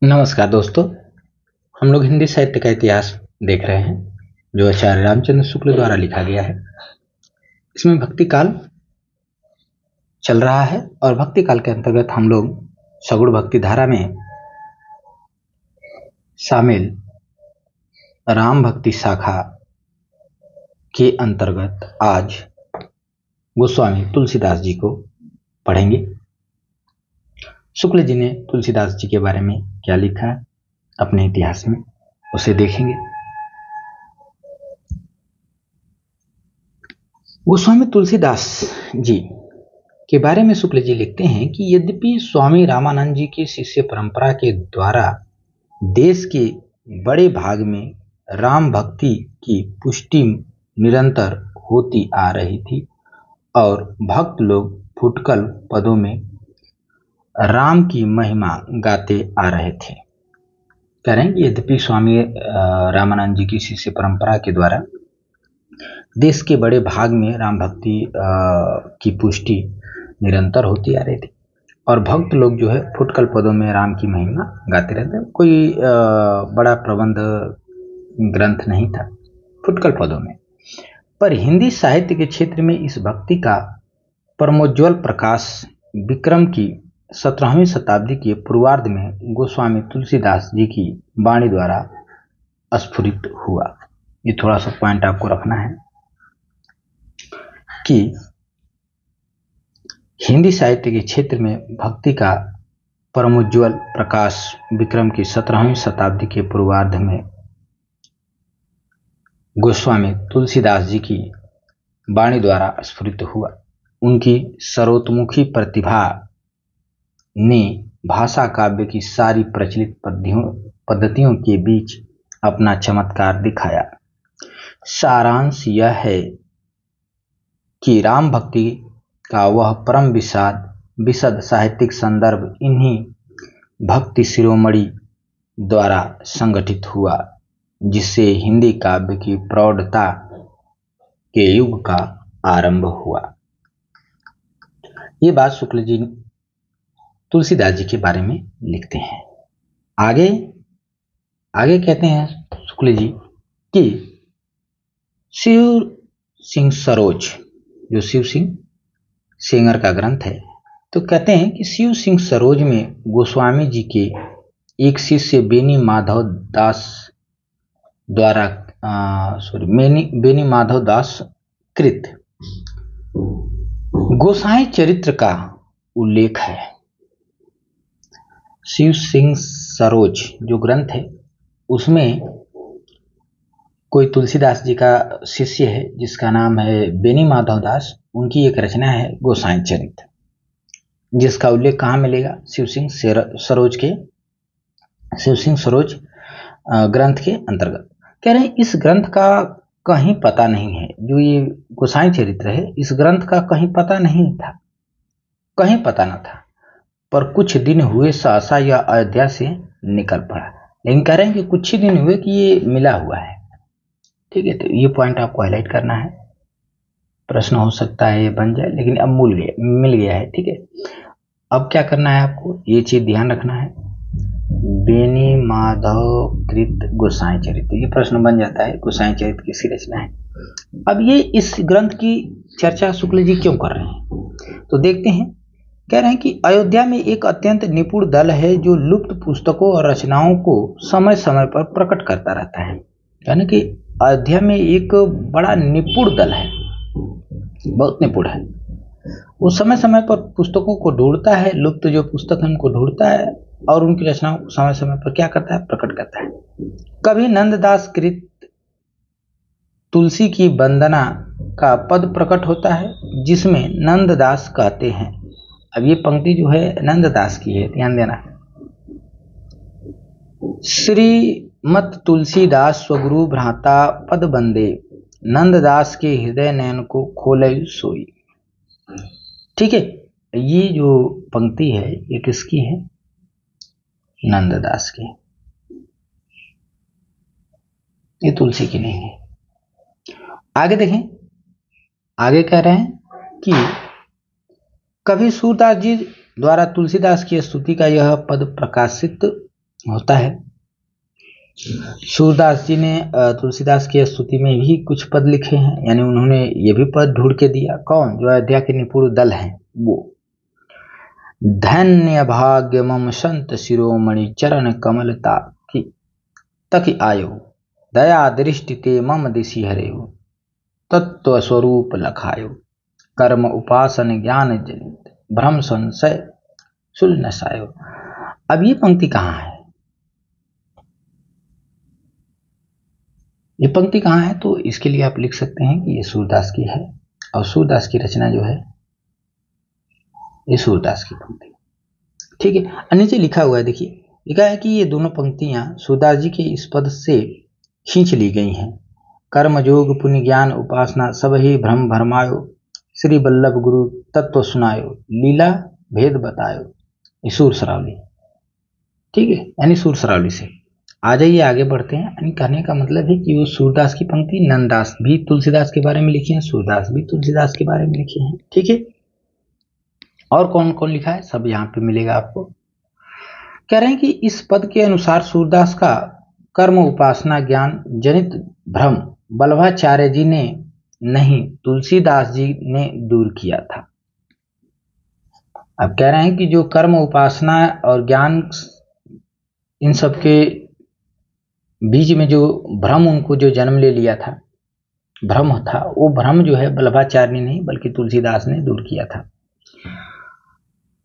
नमस्कार दोस्तों। हम लोग हिंदी साहित्य का इतिहास देख रहे हैं जो आचार्य रामचंद्र शुक्ल द्वारा लिखा गया है। इसमें भक्ति काल चल रहा है और भक्ति काल के अंतर्गत हम लोग सगुण भक्ति धारा में शामिल राम भक्ति शाखा के अंतर्गत आज गोस्वामी तुलसीदास जी को पढ़ेंगे। शुक्ल जी ने तुलसीदास जी के बारे में क्या लिखा है अपने इतिहास में, उसे देखेंगे। गोस्वामी तुलसीदास जी के बारे में शुक्ल जी लिखते हैं कि यद्यपि स्वामी रामानंद जी की शिष्य परंपरा के द्वारा देश के बड़े भाग में राम भक्ति की पुष्टि निरंतर होती आ रही थी और भक्त लोग फुटकल पदों में राम की महिमा गाते आ रहे थे। कह रहे हैं कि यद्यपि स्वामी रामानंद जी की शिष्य परंपरा के द्वारा देश के बड़े भाग में राम भक्ति की पुष्टि निरंतर होती आ रही थी और भक्त लोग जो है फुटकल पदों में राम की महिमा गाते रहते। कोई बड़ा प्रबंध ग्रंथ नहीं था फुटकल पदों में, पर हिंदी साहित्य के क्षेत्र में इस भक्ति का परमोज्वल प्रकाश विक्रम की 17वीं शताब्दी के पूर्वार्ध में गोस्वामी तुलसीदास जी की वाणी द्वारा स्फुरित हुआ। ये थोड़ा सा पॉइंट आपको रखना है कि हिंदी साहित्य के क्षेत्र में भक्ति का परमोज्वल प्रकाश विक्रम की 17वीं शताब्दी के पूर्वार्ध में गोस्वामी तुलसीदास जी की वाणी द्वारा स्फुरित हुआ। उनकी सर्वतोमुखी प्रतिभा ने भाषा काव्य की सारी प्रचलित पद्धतियों के बीच अपना चमत्कार दिखाया। सारांश यह है कि राम भक्ति का वह परम विशद साहित्यिक संदर्भ इन्हीं भक्ति शिरोमणि द्वारा संगठित हुआ जिससे हिंदी काव्य की प्रौढ़ता के युग का आरंभ हुआ। ये बात शुक्ल जी तुलसीदास जी के बारे में लिखते हैं। आगे कहते हैं शुक्ल जी कि शिव सिंह सरोज, जो शिव सिंह सेंगर का ग्रंथ है, तो कहते हैं कि शिव सिंह सरोज में गोस्वामी जी के एक शिष्य बेनी माधव दास कृत गोसाई चरित्र का उल्लेख है। शिव सिंह सरोज जो ग्रंथ है उसमें कोई तुलसीदास जी का शिष्य है जिसका नाम है बेनी माधव दास, उनकी एक रचना है गोसाई चरित्र, जिसका उल्लेख कहाँ मिलेगा? शिव सिंह सरोज ग्रंथ के अंतर्गत। कह रहे हैं इस ग्रंथ का कहीं पता नहीं है, जो ये गोसाई चरित्र है इस ग्रंथ का कहीं पता नहीं था, कहीं पता न था, पर कुछ दिन हुए सहसा यह अयोध्या से निकल पड़ा। लेकिन कह रहे हैं कि कुछ ही दिन हुए कि ये मिला हुआ है। ठीक है, तो ये पॉइंट आपको हाईलाइट करना है। प्रश्न हो सकता है ये बन जाए, लेकिन अब मिल गया है। ठीक है, अब क्या करना है आपको, ये चीज ध्यान रखना है। बेनी माधव कृत गोसाई चरित्र, ये प्रश्न बन जाता है गोसाई चरित्र किसकी रचना है। अब ये इस ग्रंथ की चर्चा शुक्ल जी क्यों कर रहे हैं, तो देखते हैं। कह रहे हैं कि अयोध्या में एक अत्यंत निपुण दल है जो लुप्त पुस्तकों और रचनाओं को समय समय पर प्रकट करता रहता है। यानी कि अयोध्या में एक बड़ा निपुण दल है, बहुत निपुण है। वो समय समय पर पुस्तकों को ढूंढता है, लुप्त जो पुस्तक है उनको ढूंढता है और उनकी रचनाओं को समय समय पर क्या करता है, प्रकट करता है। कभी नंददास कृत तुलसी की वंदना का पद प्रकट होता है जिसमें नंददास कहते हैं। अब ये पंक्ति जो है नंददास की है, ध्यान देना। श्रीमत तुलसीदास स्वगुरु भ्राता पद बंदे, नंददास के हृदय नयन को खोले सोई। ठीक है, ये जो पंक्ति है ये किसकी है? नंददास की, ये तुलसी की नहीं है। आगे देखें, आगे कह रहे हैं कि कभी सूरदास जी द्वारा तुलसीदास की स्तुति का यह पद प्रकाशित होता है। सूरदास जी ने तुलसीदास की स्तुति में भी कुछ पद लिखे हैं, यानी उन्होंने ये भी पद ढूंढ के दिया। कौन? जो अयोध्या के निपुण दल हैं वो। धन्य भाग्य मम संत शिरोमणि चरण कमलता की तक आयो, दया दृष्टि ते मम दिशि हरेऊ, तत्व स्वरूप लखायो, कर्म उपासन ज्ञान जनित, भ्रम संशय सुल नसायो। अब ये पंक्ति कहाँ है? ये पंक्ति कहाँ है? तो इसके लिए आप लिख सकते हैं कि ये सूरदास की है, और सूरदास की रचना जो है ये सूरदास की पंक्ति, ठीक है। नीचे लिखा हुआ है, देखिए लिखा है कि ये दोनों पंक्तियां सूरदास जी के इस पद से खींच ली गई हैं। कर्म योग पुण्य ज्ञान उपासना सब ही भ्रम भरमायो, श्री वल्लभ गुरु तत्व सुनायो, लीला भेद बतायो। ये सूर सरावली, ठीक है, यानी सूर सरावली से। आ जाइए आगे बढ़ते हैं। यानी कहने का मतलब है कि वो सूरदास की पंक्ति नंददास भी तुलसीदास के बारे में लिखी है, सूरदास भी तुलसीदास के बारे में लिखे हैं, ठीक है। और कौन कौन लिखा है सब यहाँ पे मिलेगा आपको। कह रहे हैं कि इस पद के अनुसार सूरदास का कर्म उपासना ज्ञान जनित भ्रम वल्लभाचार्य जी ने नहीं, तुलसीदास जी ने दूर किया था। अब कह रहे हैं कि जो कर्म उपासना और ज्ञान इन सब के बीच में जो भ्रम उनको जो जन्म ले लिया था, भ्रम था, वो भ्रम जो है वल्लभाचार्य ने नहीं बल्कि तुलसीदास ने दूर किया था।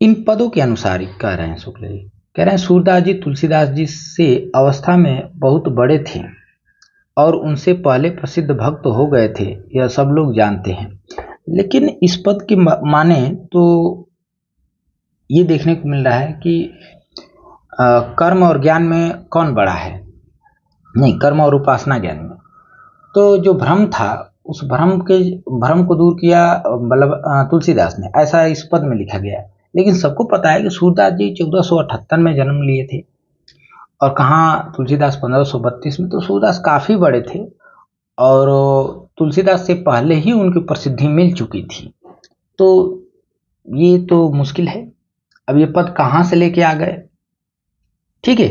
इन पदों के अनुसार कह रहे हैं शुक्ल जी, कह रहे हैं सूरदास जी तुलसीदास जी से अवस्था में बहुत बड़े थे और उनसे पहले प्रसिद्ध भक्त हो गए थे, यह सब लोग जानते हैं। लेकिन इस पद की माने तो ये देखने को मिल रहा है कि कर्म और ज्ञान में कौन बड़ा है? नहीं, कर्म और उपासना ज्ञान में। तो जो भ्रम था उस भ्रम को दूर किया मतलब तुलसीदास ने, ऐसा इस पद में लिखा गया है। लेकिन सबको पता है कि सूरदास जी 1478 में जन्म लिए थे और कहाँ तुलसीदास 1532 में। तो सूरदास काफी बड़े थे और तुलसीदास से पहले ही उनकी प्रसिद्धि मिल चुकी थी। तो ये तो मुश्किल है। अब ये पद कहाँ से लेके आ गए, ठीक है।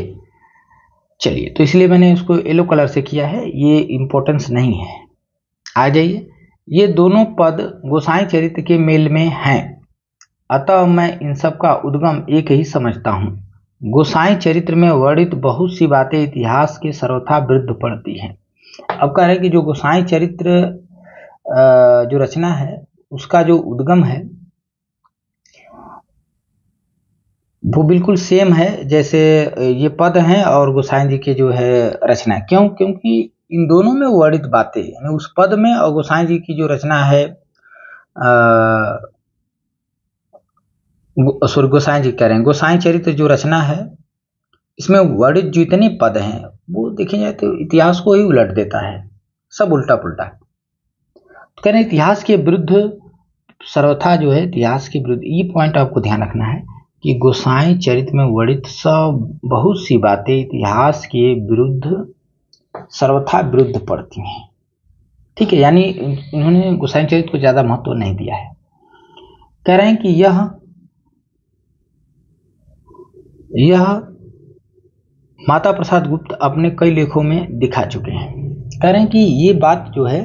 चलिए, तो इसलिए मैंने उसको येलो कलर से किया है, ये इंपॉर्टेंस नहीं है। आ जाइए, ये दोनों पद गोसाई चरित्र के मेल में हैं, अतः मैं इन सब का उद्गम एक ही समझता हूँ। गोसाई चरित्र में वर्णित बहुत सी बातें इतिहास के सर्वथा विरुद्ध पड़ती हैं। अब कह रहे हैं कि जो गोसाई चरित्र जो रचना है उसका जो उद्गम है वो बिल्कुल सेम है जैसे ये पद हैं और गोसाई जी के जो है रचना। क्यों? क्योंकि इन दोनों में वर्णित बातें, यानी उस पद में और गोसाई जी की जो रचना है सॉरी गोसाई जी कह रहे हैं, गोसाई चरित्र जो रचना है इसमें वर्णित जितने पद हैं वो देखे जाए तो इतिहास को ही उलट देता है, सब उल्टा पुल्टा। तो कह रहे हैं इतिहास के विरुद्ध सर्वथा जो है इतिहास के विरुद्ध। ये पॉइंट आपको ध्यान रखना है कि गोसाई चरित्र में वर्णित सब बहुत सी बातें इतिहास के विरुद्ध सर्वथा विरुद्ध पड़ती हैं, ठीक है। यानी इन्होंने गोसाई चरित्र को ज्यादा महत्व नहीं दिया है। कह रहे हैं कि यह माता प्रसाद गुप्त अपने कई लेखों में दिखा चुके हैं। कह रहे हैं कि ये बात जो है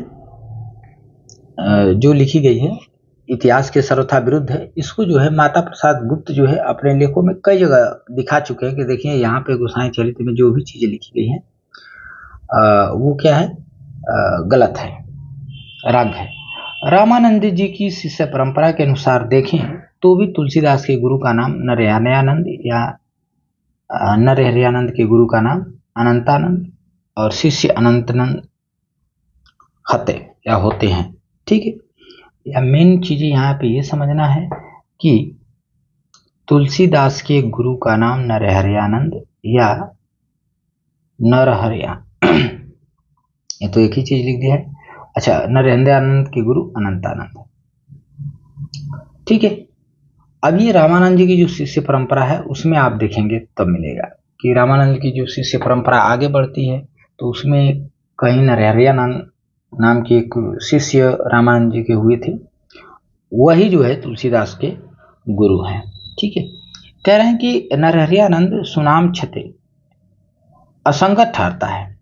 जो लिखी गई है इतिहास के सर्वथा विरुद्ध है, इसको जो है माता प्रसाद गुप्त जो है अपने लेखों में कई जगह दिखा चुके हैं कि देखिए यहाँ पे गोसाई चरित्र में जो भी चीजें लिखी गई हैं वो क्या है, गलत है, रंग है। रामानंद जी की शिष्य परंपरा के अनुसार देखें तो भी तुलसीदास के गुरु का नाम नरहरियानंद या नरहरियानंद के गुरु का नाम अनंतानंद और शिष्य अनंतानंद होते हैं, ठीक है। या मेन चीजें यहाँ पे ये समझना है कि तुलसीदास के गुरु का नाम नरहरियानंद या नरहरिया ये तो एक ही चीज लिख दिया है। अच्छा, नरहरियानंद के गुरु अनंतानंद, ठीक है। अब ये रामानंद जी की जो शिष्य परंपरा है उसमें आप देखेंगे तब मिलेगा कि रामानंद की जो शिष्य परंपरा आगे बढ़ती है तो उसमें कहीं नरहरियानंद नाम के एक शिष्य रामानंद जी के हुए थे, वही जो है तुलसीदास के गुरु हैं, ठीक है। कह रहे हैं कि नरहरियानंद सुनाम छते असंगत ठहरता है।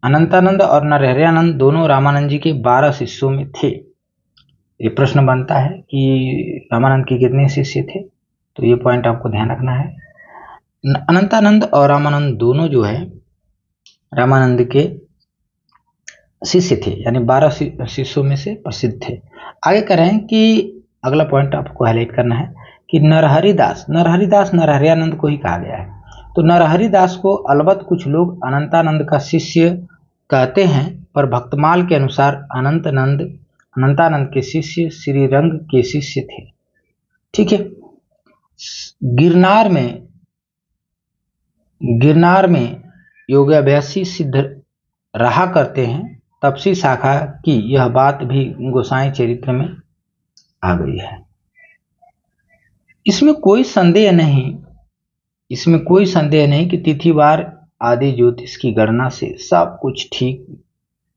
अनंतानंद और नरहरियानंद दोनों रामानंद जी के 12 शिष्यों में थे। ये प्रश्न बनता है कि रामानंद के कितने शिष्य थे, तो ये पॉइंट आपको ध्यान रखना है। अनंतानंद और रामानंद दोनों जो है रामानंद के शिष्य थे, यानी 12 शिष्यों में से प्रसिद्ध थे। आगे कह रहे हैं कि अगला पॉइंट आपको हाईलाइट करना है कि नरहरिदास नरहरियानंद को ही कहा गया है। तो नरहरिदास को अलबत्त कुछ लोग अनंतानंद का शिष्य कहते हैं, पर भक्तमाल के अनुसार अनंतानंद के शिष्य श्रीरंग के शिष्य थे। ठीक है। गिरनार में योगाभ्यासी सिद्ध रहा करते हैं। तपसी शाखा की यह बात भी गोसाई चरित्र में आ गई है। इसमें कोई संदेह नहीं कि तिथिवार आदि ज्योतिष की गणना से सब कुछ ठीक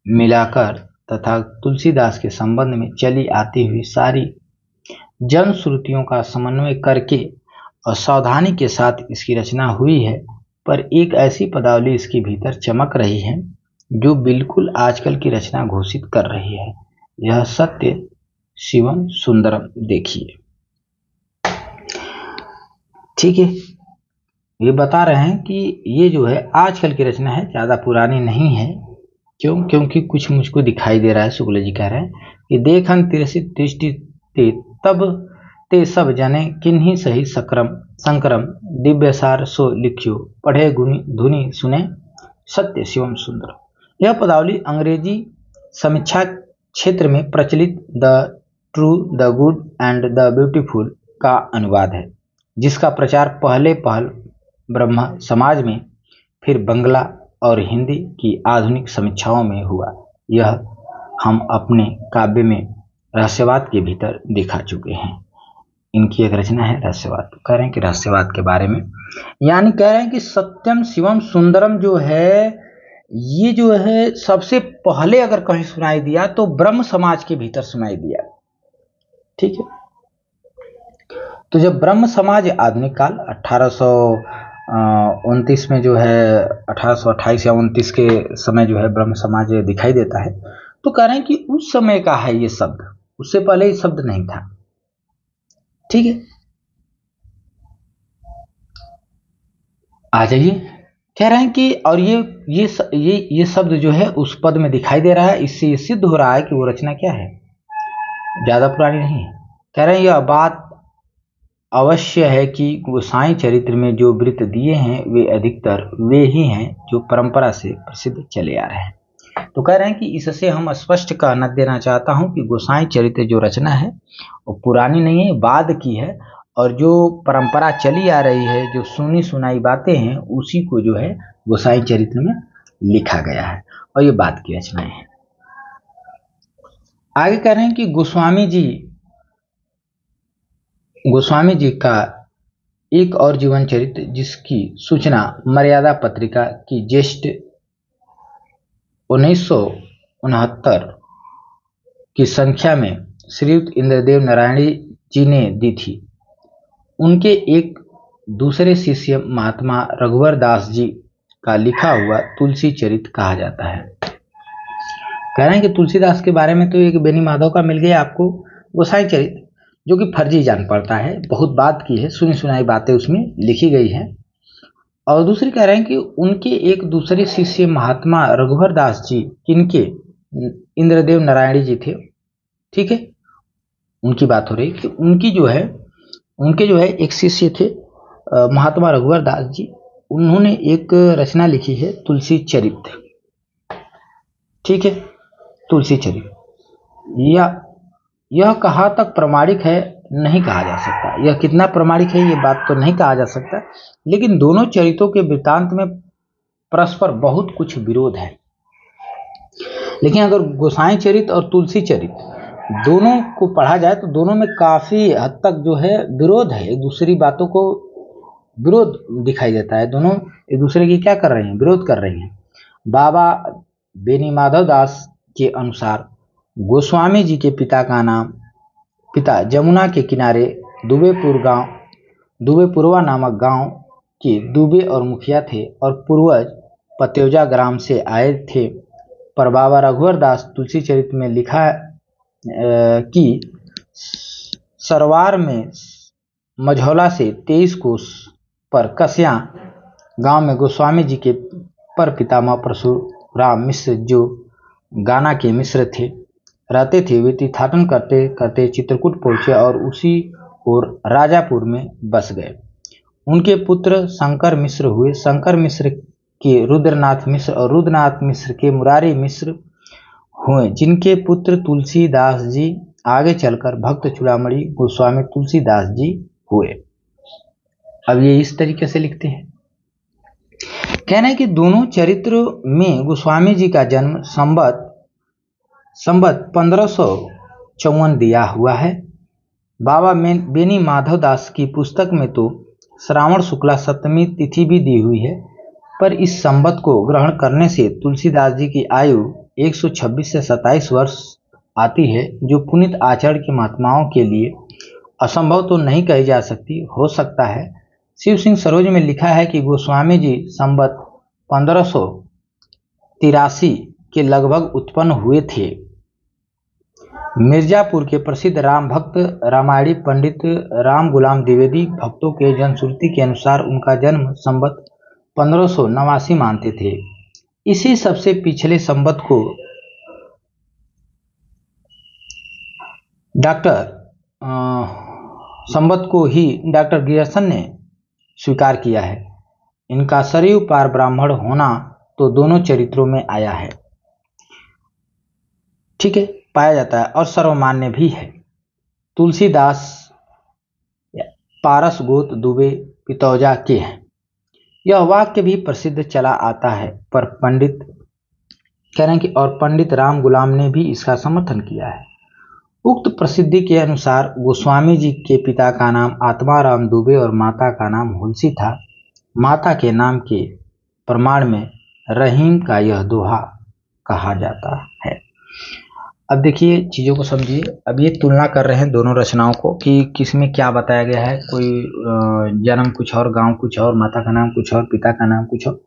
मिलाकर तथा तुलसीदास के संबंध में चली आती हुई सारी जन श्रुतियों का समन्वय करके और सावधानी के साथ इसकी रचना हुई है। पर एक ऐसी पदावली इसके भीतर चमक रही है जो बिल्कुल आजकल की रचना घोषित कर रही है। यह सत्य शिवम सुंदरम देखिए। ठीक है, ये बता रहे हैं कि ये जो है आजकल की रचना है, ज़्यादा पुरानी नहीं है। क्योंकि कुछ मुझको दिखाई दे रहा है। शुक्ल जी कह रहे हैं कि देखन तिरसित दृष्टि ते तब ते सब जने किन्हीं सही संक्रम दिव्यसार सो लिखियो पढ़े धुनि सुने सत्य शिवम सुंदर। यह पदावली अंग्रेजी समीक्षा क्षेत्र में प्रचलित the true, the good and the beautiful का अनुवाद है, जिसका प्रचार पहले ब्रह्म समाज में, फिर बंगला और हिंदी की आधुनिक समीक्षाओं में हुआ। यह हम अपने काव्य में रहस्यवाद के भीतर दिखा चुके हैं। इनकी एक रचना है रहस्यवाद। कह रहे हैं कि रहस्यवाद के बारे में, यानी कह रहे हैं कि सत्यम शिवम सुंदरम जो है, ये जो है सबसे पहले अगर कहीं सुनाई दिया तो ब्रह्म समाज के भीतर सुनाई दिया। ठीक है। तो जब ब्रह्म समाज आधुनिक काल 1829 में जो है 1828 या 29 के समय जो है ब्रह्म समाज दिखाई देता है, तो कह रहे हैं कि उस समय का है ये शब्द, उससे पहले ये शब्द नहीं था। ठीक है, आ जाइए। कह रहे हैं कि और ये शब्द जो है उस पद में दिखाई दे रहा है। इससे ये सिद्ध हो रहा है कि वो रचना क्या है, ज्यादा पुरानी नहीं है। कह रहे हैं यह बात अवश्य है कि गोसाई चरित्र में जो वृत्त दिए हैं वे अधिकतर वे ही हैं जो परंपरा से प्रसिद्ध चले आ रहे हैं। तो कह रहे हैं कि इससे हम स्पष्ट कहना देना चाहता हूं कि गोसाई चरित्र जो रचना है वो पुरानी नहीं है, बाद की है, और जो परंपरा चली आ रही है, जो सुनी सुनाई बातें हैं, उसी को जो है गोसाई चरित्र में लिखा गया है, और ये बाद की रचनाएं हैं। आगे कह रहे हैं कि गोस्वामी जी का एक और जीवन चरित्र, जिसकी सूचना मर्यादा पत्रिका की ज्येष्ठ 1969 की संख्या में श्रीयुत इंद्रदेव नारायणी जी ने दी थी, उनके एक दूसरे शिष्य महात्मा रघुवर दास जी का लिखा हुआ तुलसी चरित्र कहा जाता है। कह रहे हैं कि तुलसीदास के बारे में तो एक बेनी माधव का मिल गया आपको गोसाई चरित्र, जो कि फर्जी जान पड़ता है, बहुत बात की है, सुनी सुनाई बातें उसमें लिखी गई हैं। और दूसरी कह रहे हैं कि उनके एक दूसरे शिष्य महात्मा रघुवर दास जी, किनके इंद्रदेव नारायणी जी थे। ठीक है, उनकी बात हो रही कि उनके जो है एक शिष्य थे महात्मा रघुवर दास जी, उन्होंने एक रचना लिखी है तुलसी चरित्र। ठीक है, तुलसी चरित्र यह कहाँ तक प्रमाणिक है नहीं कहा जा सकता, यह कितना प्रमाणिक है ये बात तो नहीं कहा जा सकता, लेकिन दोनों चरित्रों के वृत्तांत में परस्पर बहुत कुछ विरोध है। लेकिन अगर गोसाई चरित्र और तुलसी चरित्र दोनों को पढ़ा जाए तो दोनों में काफी हद तक जो है विरोध है, एक दूसरी बातों को विरोध दिखाई देता है। दोनों एक दूसरे की क्या कर रहे हैं, विरोध कर रहे हैं। बाबा बेनी माधव दास के अनुसार गोस्वामी जी के पिता जमुना के किनारे दुबेपुरवा नामक गांव के दुबे और मुखिया थे, और पूर्वज पतेवजा ग्राम से आए थे। पर बाबा रघुवर दास तुलसी चरित्र में लिखा कि सरवार में मझौला से 23 कोस पर कस्या गांव में गोस्वामी जी के पर पितामह परशुराम मिश्र, जो गाना के मिश्र थे, रहते थे। वे तीर्थाटन करते करते चित्रकूट पहुंचे और उसी और राजापुर में बस गए। उनके पुत्र शंकर मिश्र हुए। शंकर मिश्र के रुद्रनाथ मिश्र और रुद्रनाथ मिश्र के मुरारी मिश्र हुए, जिनके पुत्र तुलसीदास जी आगे चलकर भक्त चूड़ामणि गोस्वामी तुलसीदास जी हुए। अब ये इस तरीके से लिखते हैं। कहना है कि दोनों चरित्रों में गोस्वामी जी का जन्म संवत 1554 दिया हुआ है। बाबा बेनी माधव दास की पुस्तक में तो श्रावण शुक्ला सप्तमी तिथि भी दी हुई है, पर इस संवत को ग्रहण करने से तुलसीदास जी की आयु 126 से 27 वर्ष आती है, जो पुनीत आचरण के महात्माओं के लिए असंभव तो नहीं कही जा सकती। हो सकता है। शिव सिंह सरोज में लिखा है कि गोस्वामी जी संवत 1583 के लगभग उत्पन्न हुए थे। मिर्जापुर के प्रसिद्ध राम भक्त रामायणी पंडित राम गुलाम द्विवेदी भक्तों के जनश्रुति के अनुसार उनका जन्म संवत 1589 मानते थे। इसी सबसे पिछले संवत को ही डॉक्टर गियर्सन ने स्वीकार किया है। इनका सरयू पार ब्राह्मण होना तो दोनों चरित्रों में आया है, ठीक है, पाया जाता है और सर्वमान्य भी है। तुलसीदास पारस गोत दुबे पितौजा के हैं। यह वाक्य भी प्रसिद्ध चला आता है, पर पंडित कह रहे हैं कि और पंडित राम गुलाम ने भी इसका समर्थन किया है। उक्त प्रसिद्धि के अनुसार गोस्वामी जी के पिता का नाम आत्माराम दुबे और माता का नाम हुलसी था। माता के नाम के प्रमाण में रहीम का यह दोहा कहा जाता है। अब देखिए, चीज़ों को समझिए। अब ये तुलना कर रहे हैं दोनों रचनाओं को कि किसमें क्या बताया गया है। कोई जन्म कुछ और, गांव कुछ और, माता का नाम कुछ और, पिता का नाम कुछ और,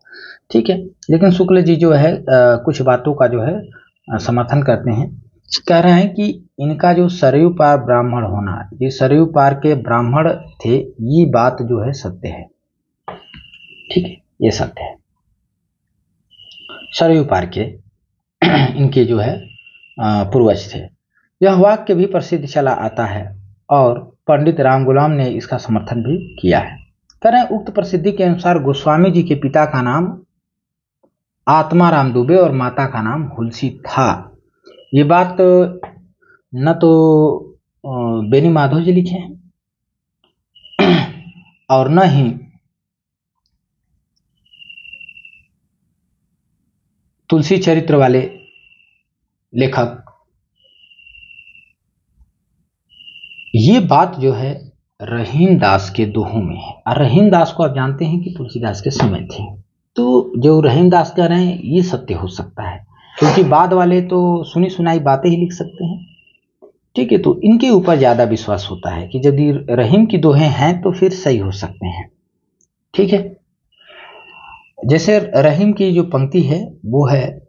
ठीक है। लेकिन शुक्ल जी जो है कुछ बातों का जो है समर्थन करते हैं। कह रहे हैं कि इनका जो सरयू पार ब्राह्मण होना, ये सरयू पार के ब्राह्मण थे, ये बात जो है सत्य है, ठीक है, ये सत्य है। सरयू पार के इनके जो है पूर्वज थे। यह वाक्य भी प्रसिद्ध चला आता है और पंडित राम गुलाम ने इसका समर्थन भी किया है। कह रहे हैं उक्त प्रसिद्धि के अनुसार गोस्वामी जी के पिता का नाम आत्माराम दुबे और माता का नाम हुलसी था। ये बात न तो बेनी माधव जी लिखे हैं और न ही तुलसी चरित्र वाले लेखक। ये बात जो है रहीम दास के दोहों में है। और रहीम दास को आप जानते हैं कि तुलसीदास के समय थे, तो जो रहीम दास कह रहे हैं ये सत्य हो सकता है, क्योंकि बाद वाले तो सुनी सुनाई बातें ही लिख सकते हैं, ठीक है। तो इनके ऊपर ज़्यादा विश्वास होता है कि यदि रहीम की दोहें हैं तो फिर सही हो सकते हैं, ठीक है। जैसे रहीम की जो पंक्ति है वो है,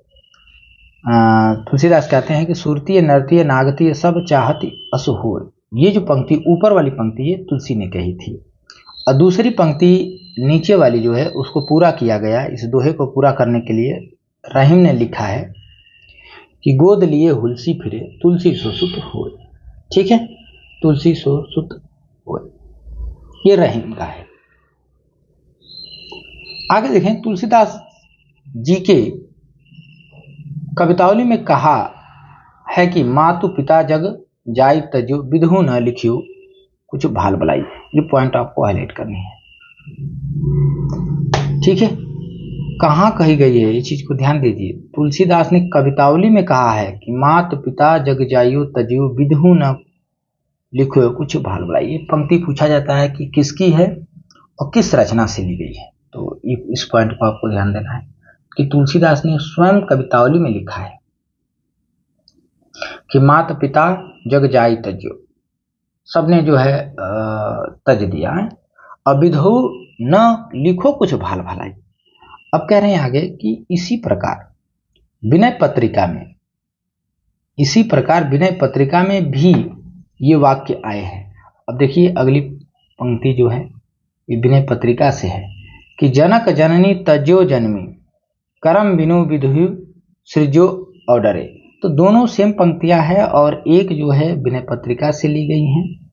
तुलसीदास कहते हैं कि सुरतीय नरतीय नागतीय सब चाहती असु हो। ये जो पंक्ति ऊपर वाली पंक्ति है तुलसी ने कही थी, और दूसरी पंक्ति नीचे वाली जो है उसको पूरा किया गया। इस दोहे को पूरा करने के लिए रहीम ने लिखा है कि गोद लिए हुलसी फिरे तुलसी सो सुत होए, ठीक है, तुलसी सो सुत होए, ये रहीम का है। आगे देखें, तुलसीदास जी के कवितावली में कहा है कि मातु पिता जग जाई तजो विधु न लिखियो कुछ भाल बलाई। ये पॉइंट आपको हाईलाइट करनी है, ठीक है। कहाँ कही गई है ये चीज को ध्यान दीजिए। तुलसीदास ने कवितावली में कहा है कि मात पिता जग जाइयो तजियो विधु न लिखो कुछ भाल बलाई। ये पंक्ति पूछा जाता है कि किसकी है और किस रचना से ली गई है, तो इस पॉइंट को आपको ध्यान देना है कि तुलसीदास ने स्वयं कवितावली में लिखा है कि मात पिता जग जाई तज्यो, सबने जो है तज दिया है, और विधु न लिखो कुछ भाल भलाई, अब कह रहे हैं आगे कि इसी प्रकार विनय पत्रिका में भी ये वाक्य आए हैं। अब देखिए अगली पंक्ति जो है ये विनय पत्रिका से है कि जनक जननी तज्यो जन्मी करम बिनु विधु सृजो और डरे। तो दोनों सेम पंक्तियां हैं और एक जो है विनय पत्रिका से ली गई हैं,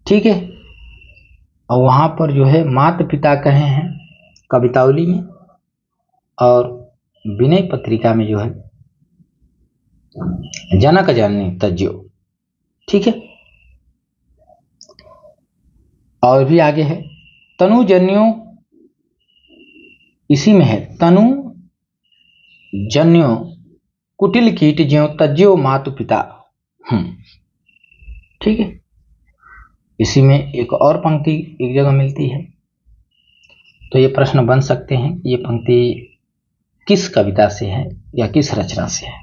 ठीक है। और वहां पर जो है माता पिता कहे हैं कवितावली में, और विनय पत्रिका में जो है जनक जननी तज्यो, ठीक है। और भी आगे है तनु जन्यो, इसी में है तनु जन्यो कुटिल कीट ज्यों तज्यो मातु पिता, ठीक है। इसी में एक और पंक्ति एक जगह मिलती है। तो ये प्रश्न बन सकते हैं ये पंक्ति किस कविता से है या किस रचना से है।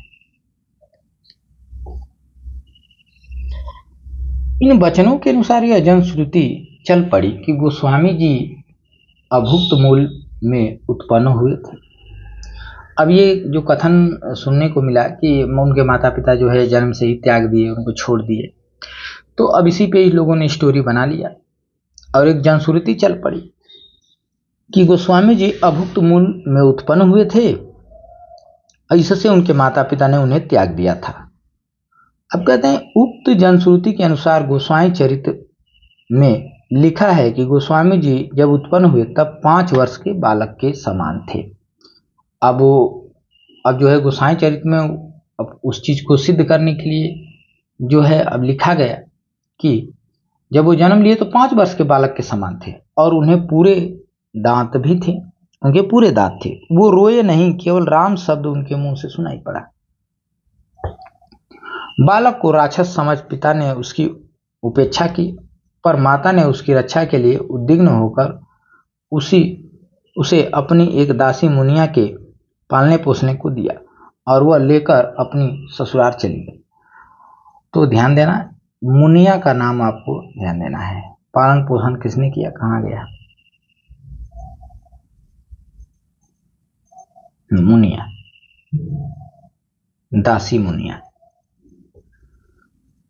इन वचनों के अनुसार यह जनश्रुति चल पड़ी कि गोस्वामी जी अभुक्त मूल में उत्पन्न हुए थे। अब ये जो कथन सुनने को मिला कि उनके माता पिता जो है जन्म से ही त्याग दिए, उनको छोड़ दिए, तो अब इसी पे ही लोगों ने स्टोरी बना लिया और एक जनश्रुति चल पड़ी कि गोस्वामी जी अभुक्त मूल में उत्पन्न हुए थे, इससे उनके माता पिता ने उन्हें त्याग दिया था। अब कहते हैं उक्त जनश्रुति के अनुसार गोस्वामी चरित्र में लिखा है कि गोस्वामी जी जब उत्पन्न हुए तब 5 वर्ष के बालक के समान थे। अब जो है गोस्वामी चरित्र में अब उस चीज को सिद्ध करने के लिए जो है अब लिखा गया कि जब वो जन्म लिए तो 5 वर्ष के बालक के समान थे और उन्हें पूरे दांत भी थे, उनके पूरे दांत थे, वो रोए नहीं, केवल राम शब्द उनके मुंह से सुनाई पड़ा। बालक को राक्षस समझ पिता ने उसकी उपेक्षा की, पर माता ने उसकी रक्षा के लिए उद्विग्न होकर उसे अपनी एक दासी मुनिया के पालने पोसने को दिया और वह लेकर अपनी ससुराल चली गई। तो ध्यान देना, मुनिया का नाम आपको ध्यान देना है। पालन पोषण किसने किया, कहाँ गया, मुनिया, दासी मुनिया।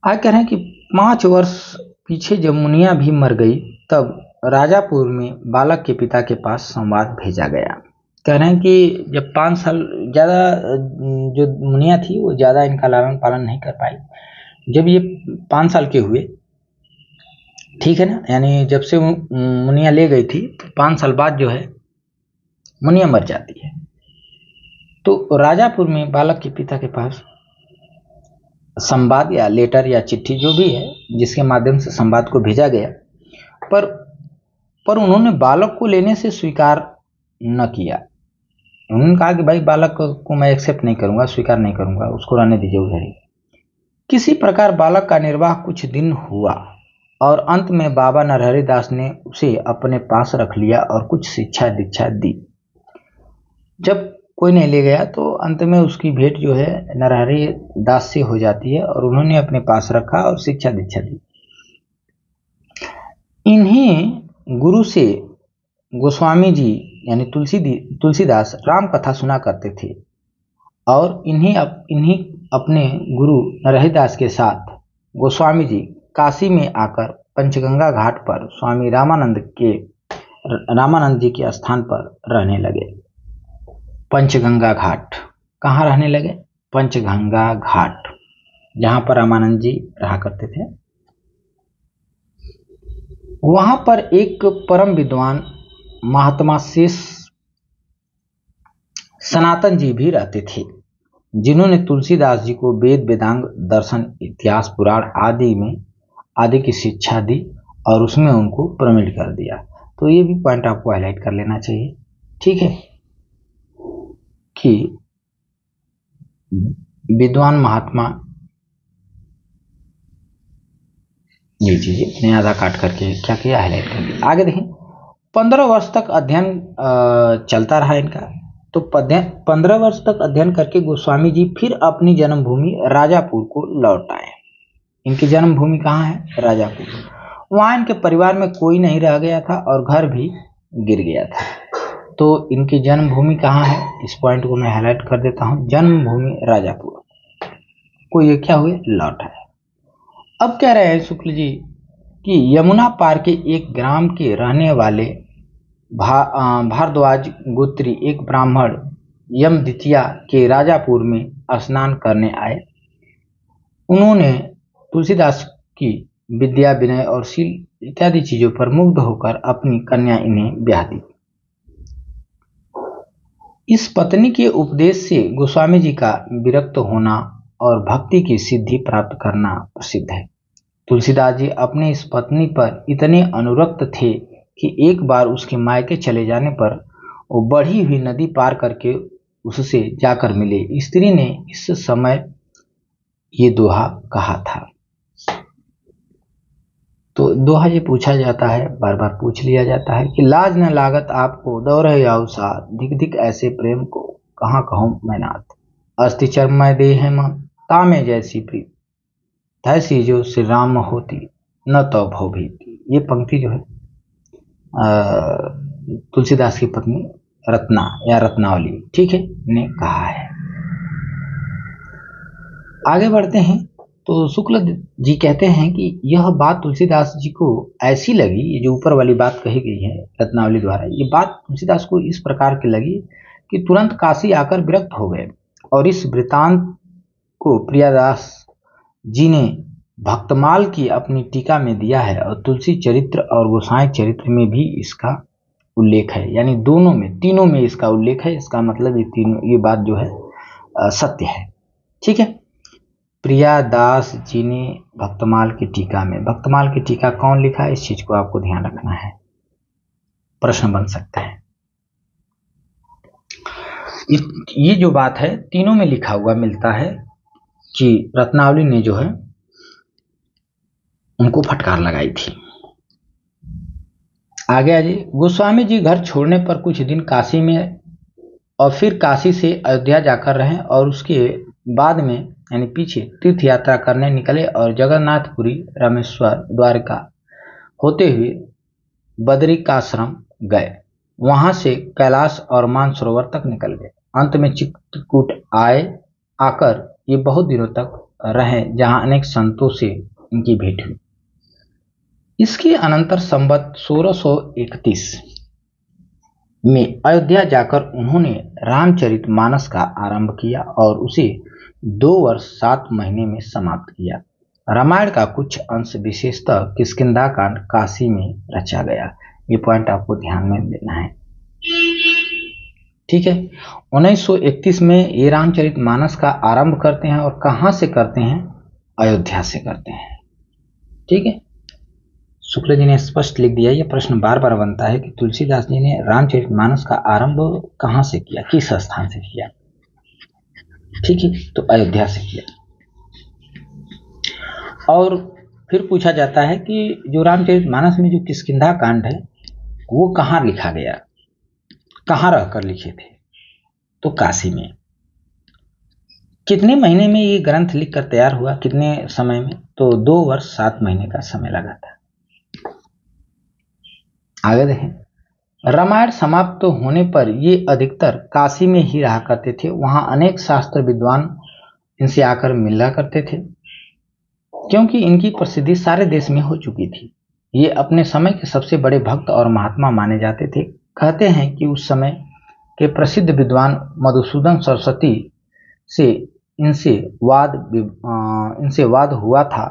आज कह रहे हैं कि 5 वर्ष पीछे जब मुनिया भी मर गई तब राजापुर में बालक के पिता के पास संवाद भेजा गया। कह रहे हैं कि जब 5 साल ज़्यादा जो मुनिया थी वो ज़्यादा इनका लालन पालन नहीं कर पाई। जब ये 5 साल के हुए, ठीक है ना, यानी जब से मुनिया ले गई थी तो 5 साल बाद जो है मुनिया मर जाती है। तो राजापुर में बालक के पिता के पास संवाद या लेटर या चिट्ठी जो भी है जिसके माध्यम से संवाद को भेजा गया, पर उन्होंने बालक को लेने से स्वीकार न किया। उन्होंने कहा कि भाई बालक को मैं एक्सेप्ट नहीं करूंगा, स्वीकार नहीं करूंगा, उसको रहने दीजिए उधर ही। किसी प्रकार बालक का निर्वाह कुछ दिन हुआ और अंत में बाबा नरहरि दास ने उसे अपने पास रख लिया और कुछ शिक्षा दीक्षा दी। जब कोई नहीं ले गया तो अंत में उसकी भेंट जो है नरहरि दास से हो जाती है और उन्होंने अपने पास रखा और शिक्षा दीक्षा दी। इन्हें गुरु से गोस्वामी जी यानी तुलसीदास राम कथा सुना करते थे और इन्हीं अपने गुरु नरहरिदास के साथ गोस्वामी जी काशी में आकर पंचगंगा घाट पर स्वामी रामानंद जी के स्थान पर रहने लगे। पंचगंगा घाट कहाँ रहने लगे, पंचगंगा घाट, जहाँ पर रामानंद जी रहा करते थे। वहां पर एक परम विद्वान महात्मा शेष सनातन जी भी रहते थे, जिन्होंने तुलसीदास जी को वेद वेदांग दर्शन इतिहास पुराण आदि की शिक्षा दी और उसमें उनको प्रमिट कर दिया। तो ये भी पॉइंट आपको हाईलाइट कर लेना चाहिए, ठीक है, कि विद्वान महात्मा ये चीजें अपने आधा काट करके क्या किया, हाईलाइट कर दिया। आगे देखें, 15 वर्ष तक अध्ययन चलता रहा इनका। तो 15 वर्ष तक अध्ययन करके गोस्वामी जी फिर अपनी जन्मभूमि राजापुर को लौट आए। इनकी जन्मभूमि कहाँ है, राजापुर। वहां इनके परिवार में कोई नहीं रह गया था और घर भी गिर गया था। तो इनकी जन्मभूमि कहाँ है, इस पॉइंट को मैं हाईलाइट कर देता हूँ। जन्मभूमि राजापुर को ये क्या हुए, लौट है। अब कह रहे हैं शुक्ल जी कि यमुना पार के एक ग्राम के रहने वाले भारद्वाज गोत्री एक ब्राह्मण यमद्वितीया के राजापुर में स्नान करने आए। उन्होंने तुलसीदास की विद्या, विनय और शील इत्यादि चीजों पर मुग्ध होकर अपनी कन्या इन्हें ब्याह दी। इस पत्नी के उपदेश से गोस्वामी जी का विरक्त होना और भक्ति की सिद्धि प्राप्त करना प्रसिद्ध है। तुलसीदास जी अपने इस पत्नी पर इतने अनुरक्त थे कि एक बार उसके मायके चले जाने पर वो बढ़ी हुई नदी पार करके उससे जाकर मिले। स्त्री ने इस समय ये दोहा कहा था। तो दोहा ये पूछा जाता है, बार बार पूछ लिया जाता है कि लाज न लागत आपको दौरे आओ साथ, धिक धिक ऐसे प्रेम को कहाँ कहूँ मैं नाथ। अस्ति चर्मय देह मन तामे जैसी प्रीत, तैसी जो श्री राम होती न तो भव भीति। ये पंक्ति जो है तुलसीदास की पत्नी रत्ना या रत्नावली, ठीक है, ने कहा है। आगे बढ़ते हैं तो शुक्ल जी कहते हैं कि यह बात तुलसीदास जी को ऐसी लगी, ये जो ऊपर वाली बात कही गई है रत्नावली द्वारा, ये बात तुलसीदास को इस प्रकार की लगी कि तुरंत काशी आकर विरक्त हो गए। और इस वृतांत को प्रियादास जी ने भक्तमाल की अपनी टीका में दिया है और तुलसी चरित्र और गोसाई चरित्र में भी इसका उल्लेख है। यानी दोनों में, तीनों में इसका उल्लेख है। इसका मतलब ये तीनों, ये बात जो है सत्य है, ठीक है। प्रियादास जी ने भक्तमाल की टीका में, भक्तमाल की टीका कौन लिखा है, इस चीज को आपको ध्यान रखना है, प्रश्न बन सकता है। ये जो बात है तीनों में लिखा हुआ मिलता है कि रत्नावली ने जो है उनको फटकार लगाई थी। आगे आइए। गोस्वामी जी घर छोड़ने पर कुछ दिन काशी में और फिर काशी से अयोध्या जाकर रहे और उसके बाद में यानी पीछे तीर्थ यात्रा करने निकले और जगन्नाथपुरी, रामेश्वर, द्वारका होते हुए बदरिकाश्रम गए। वहां से कैलाश और मानसरोवर तक निकल गए। अंत में चित्रकूट आकर ये बहुत दिनों तक रहे, जहां अनेक संतों से इनकी भेंट हुई। इसके अनंतर संवत 1631 में अयोध्या जाकर उन्होंने रामचरितमानस का आरंभ किया और उसे 2 वर्ष 7 महीने में समाप्त किया। रामायण का कुछ अंश, विशेषतः किष्किंधा कांड, काशी में रचा गया। ये पॉइंट आपको ध्यान में देना है, ठीक है। 1931 में ये रामचरितमानस का आरंभ करते हैं और कहां से करते हैं, अयोध्या से करते हैं, ठीक है। शुक्ल जी ने स्पष्ट लिख दिया। यह प्रश्न बार बार बनता है कि तुलसीदास जी ने रामचरितमानस का आरंभ कहां से किया, किस स्थान से किया, ठीक है। तो अयोध्या से किया। और फिर पूछा जाता है कि जो रामचरितमानस में जो किष्किंधा कांड है वो कहाँ लिखा गया, कहाँ रहकर लिखे थे, तो काशी में। कितने महीने में ये ग्रंथ लिखकर तैयार हुआ, कितने समय में, तो 2 वर्ष 7 महीने का समय लगा था। आगे देखें। रामायण समाप्त होने पर ये अधिकतर काशी में ही रहा करते थे। वहां अनेक शास्त्र विद्वान इनसे आकर मिला करते थे, क्योंकि इनकी प्रसिद्धि सारे देश में हो चुकी थी। ये अपने समय के सबसे बड़े भक्त और महात्मा माने जाते थे। कहते हैं कि उस समय के प्रसिद्ध विद्वान मधुसूदन सरस्वती से इनसे वाद हुआ था,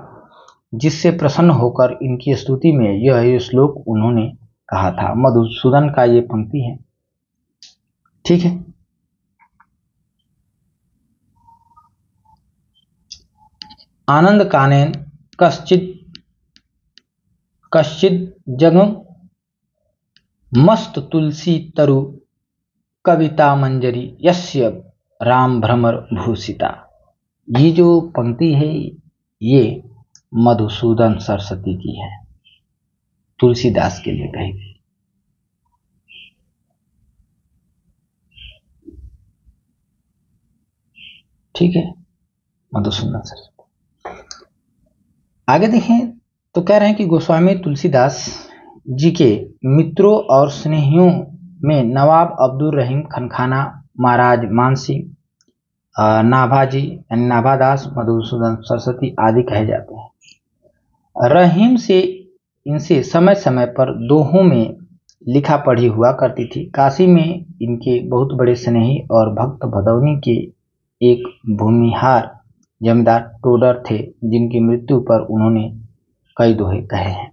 जिससे प्रसन्न होकर इनकी स्तुति में यह श्लोक उन्होंने कहा था। मधुसूदन का ये पंक्ति है, ठीक है। आनंद कानेन कश्चित जगं मस्त तुलसी तरु कविता मंजरी यस्य राम भ्रमर भूषिता। ये जो पंक्ति है ये मधुसूदन सरस्वती की है, तुलसीदास के लिए कही गई। ठीक है, मधुसूदन सरस्वती। आगे देखें तो कह रहे हैं कि गोस्वामी तुलसीदास जी के मित्रों और स्नेहियों में नवाब अब्दुल रहीम खनखाना, महाराज मानसिंह, नाभाजी यानी नाभादास, मधुसूदन सरस्वती आदि कहे जाते हैं। रहीम से इनसे समय समय पर दोहों में लिखा पढ़ी हुआ करती थी। काशी में इनके बहुत बड़े स्नेही और भक्त भदौनी के एक भूमिहार जमींदार टोडर थे, जिनकी मृत्यु पर उन्होंने कई दोहे कहे हैं।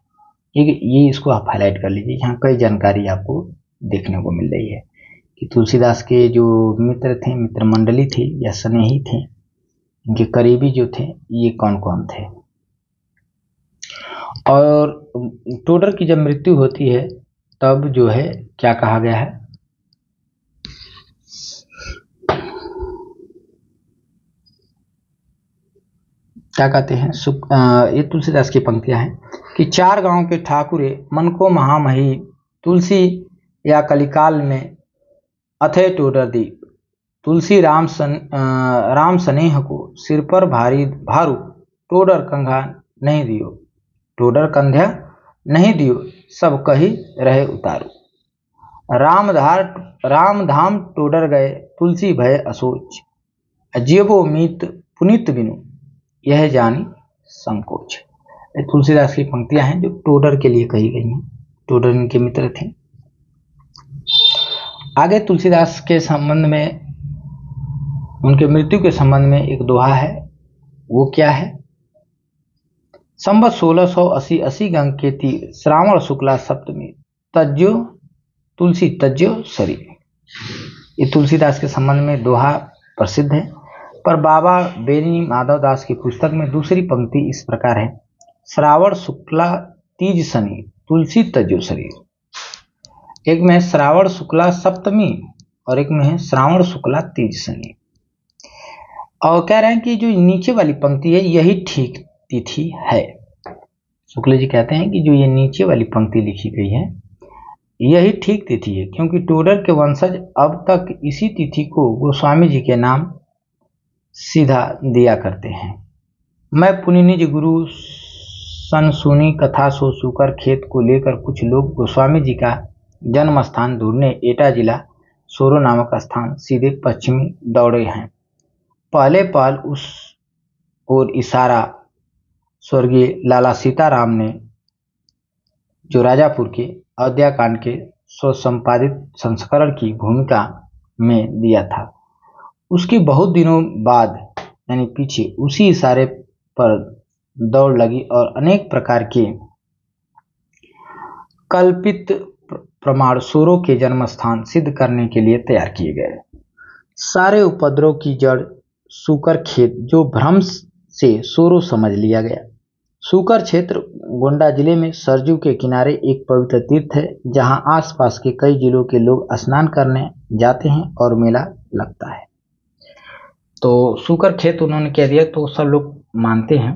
ये इसको आप हाईलाइट कर लीजिए, यहाँ कई जानकारी आपको देखने को मिल रही है कि तुलसीदास के जो मित्र थे, मित्र मंडली थी या स्नेही थे, इनके करीबी जो थे, ये कौन कौन थे। और टोडर की जब मृत्यु होती है तब जो है क्या कहा गया है, क्या कहते हैं, ये तुलसीदास की पंक्तियां हैं कि चार गांव के ठाकुरे मन को महामही, तुलसी या कलिकाल में अथे टोडर दीप, तुलसी राम स्नेह को सिर पर भारी भारू, टोडर कंधा नहीं दियो, टोडर कंध्या नहीं दियो, सब कही रहे उतारू, रामधाम टोडर गए, तुलसी भय असोच, अजीबो मीत पुनीत बिनु, यह जानी संकोच। तुलसीदास की पंक्तियां हैं जो टोडर के लिए कही गई हैं। टोडर इनके मित्र थे। आगे तुलसीदास के संबंध में, उनके मृत्यु के संबंध में एक दोहा है, वो क्या है, संवत 1680 गंग के तीर, श्रावण शुक्ला सप्तमी, तज्जो तुलसी तज्जो शरीर। ये तुलसीदास के संबंध में दोहा प्रसिद्ध है। पर बाबा बेनी माधव दास की पुस्तक में दूसरी पंक्ति इस प्रकार है, श्रावण शुक्ला तीज शनि, तुलसी तज्जो शरीर। एक में है श्रावण शुक्ला सप्तमी और एक में है श्रावण शुक्ला तीज शनि। और कह रहे हैं कि जो नीचे वाली पंक्ति है यही ठीक तिथि है। शुक्ल जी कहते हैं कि जो ये नीचे वाली पंक्ति लिखी गई है यही ठीक तिथि है, क्योंकि टोडर के वंशज अब तक इसी तिथि को गोस्वामी जी के नाम सीधा दिया करते हैं। मैं पुनि निज गुरु सन सुनी कथा सो सुकर खेत को लेकर कुछ लोग गोस्वामी जी का जन्म स्थान ढूंढने एटा जिला सोरो नामक स्थान सीधे पश्चिमी दौड़े हैं। पहले पहल उस और इशारा स्वर्गीय लाला सीताराम ने, जो राजापुर के अयोध्या कांड के स्वसंपादित संस्करण की भूमिका में दिया था। उसके बहुत दिनों बाद यानी पीछे उसी इशारे पर दौड़ लगी और अनेक प्रकार के कल्पित प्रमाण सोरो के जन्म स्थान सिद्ध करने के लिए तैयार किए गए। सारे उपद्रव की जड़ सूकर खेत, जो भ्रम से सोरो समझ लिया गया। सूकर क्षेत्र गोंडा जिले में सरजू के किनारे एक पवित्र तीर्थ है, जहां आसपास के कई जिलों के लोग स्नान करने जाते हैं और मेला लगता है। तो सूकर खेत उन्होंने कह दिया, तो सब लोग मानते हैं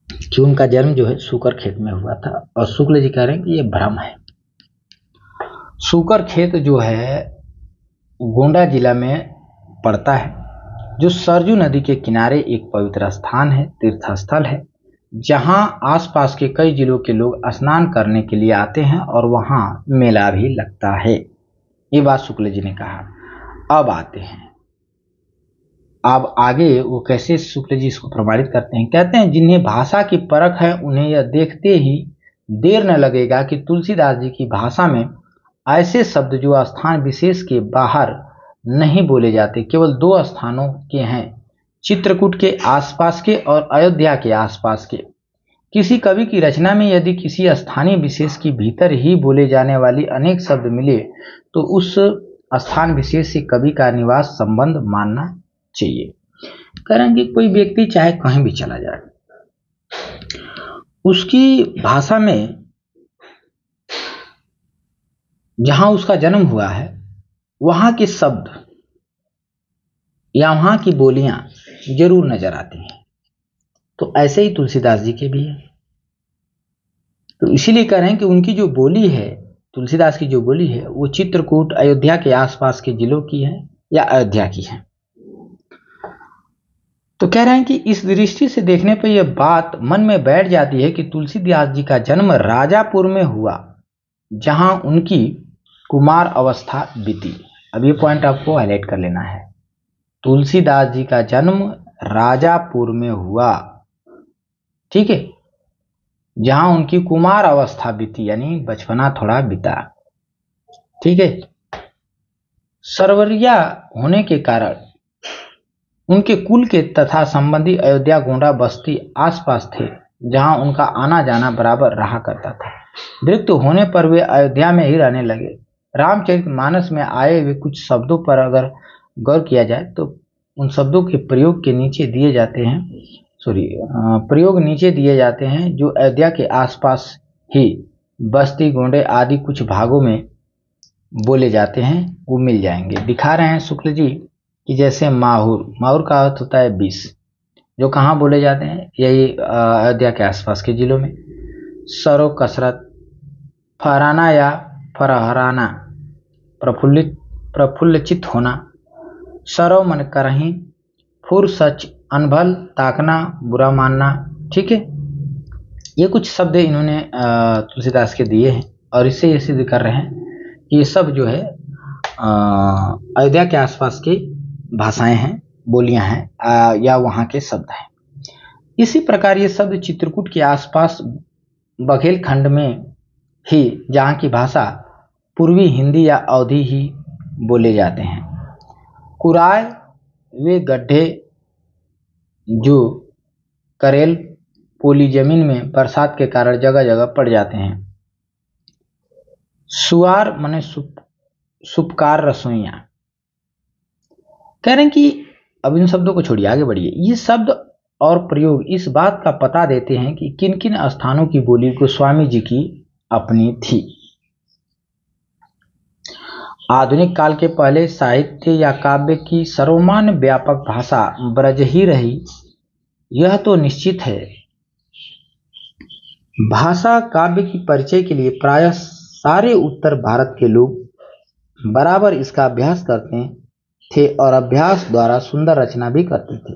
कि उनका जन्म जो है सूकर खेत में हुआ था, और शुक्ल जी कह रहे हैं कि ये भ्रम है। सूकर खेत जो है गोंडा जिला में पड़ता है, जो सरजू नदी के किनारे एक पवित्र स्थान है, तीर्थ स्थल है, जहां आसपास के कई जिलों के लोग स्नान करने के लिए आते हैं और वहां मेला भी लगता है। ये बात शुक्ल जी ने कहा। अब आते हैं, अब आगे वो कैसे शुक्ल जी इसको प्रमाणित करते हैं। कहते हैं, जिन्हें भाषा की परख है उन्हें यह देखते ही देर न लगेगा कि तुलसीदास जी की भाषा में ऐसे शब्द जो स्थान विशेष के बाहर नहीं बोले जाते, केवल दो स्थानों के हैं, चित्रकूट के आसपास के और अयोध्या के आसपास के। किसी कवि की रचना में यदि किसी स्थानीय विशेष की भीतर ही बोले जाने वाली अनेक शब्द मिले तो उस स्थान विशेष से कवि का निवास संबंध मानना चाहिए। करेंगे कोई व्यक्ति चाहे कहीं भी चला जाए, उसकी भाषा में जहां उसका जन्म हुआ है वहां के शब्द या वहां की बोलियां जरूर नजर आती हैं। तो ऐसे ही तुलसीदास जी के भी है। तो इसीलिए कह रहे हैं कि उनकी जो बोली है, तुलसीदास की जो बोली है, वो चित्रकूट अयोध्या के आसपास के जिलों की है या अयोध्या की है। तो कह रहे हैं कि इस दृष्टि से देखने पर यह बात मन में बैठ जाती है कि तुलसीदास जी का जन्म राजापुर में हुआ, जहां उनकी कुमार अवस्था बीती। अब ये पॉइंट आपको हाईलाइट कर लेना है। तुलसीदास जी का जन्म राजापुर में हुआ, ठीक है, जहां उनकी कुमार अवस्था बीती, यानी बचपना थोड़ा बीता, ठीक है। सरवरिया होने के कारण उनके कुल के तथा संबंधी अयोध्या, गोंडा, बस्ती आसपास थे, जहां उनका आना जाना बराबर रहा करता था। मृत्यु होने पर वे अयोध्या में ही रहने लगे। रामचरितमानस में आए हुए कुछ शब्दों पर अगर गौर किया जाए तो उन शब्दों के प्रयोग नीचे दिए जाते हैं जो अयोध्या के आसपास ही बस्ती, गोंडे आदि कुछ भागों में बोले जाते हैं, वो मिल जाएंगे। दिखा रहे हैं शुक्ल जी कि जैसे माहुर का अर्थ होता है 20, जो कहाँ बोले जाते हैं, यही अयोध्या के आसपास के जिलों में। सरो कसरत, फहराना या फरहराना, प्रफुल्लचित होना, सरो मन करही, फुर सच, अनभल, ताकना, बुरा मानना, ठीक है। ये कुछ शब्द इन्होंने तुलसीदास के दिए हैं और इससे ये सिद्ध कर रहे हैं कि ये सब जो है अयोध्या के आसपास की भाषाएं हैं, बोलियां हैं या वहाँ के शब्द हैं। इसी प्रकार ये शब्द चित्रकूट के आसपास बघेलखंड में ही, जहाँ की भाषा पूर्वी हिंदी या अवधी ही बोले जाते हैं। कुराय वे गड्ढे जो करेल पोली जमीन में बरसात के कारण जगह जगह पड़ जाते हैं। सुआर माने सुपकार रसोइयां। कह रहे हैं कि अब इन शब्दों को छोड़िए, आगे बढ़िए। ये शब्द और प्रयोग इस बात का पता देते हैं कि किन किन स्थानों की बोली गोस्वामी जी की अपनी थी। आधुनिक काल के पहले साहित्य या काव्य की सर्वमान्य व्यापक भाषा ब्रज ही रही, यह तो निश्चित है। भाषा काव्य की परिचय के लिए प्रायः सारे उत्तर भारत के लोग बराबर इसका अभ्यास करते थे और अभ्यास द्वारा सुंदर रचना भी करते थे।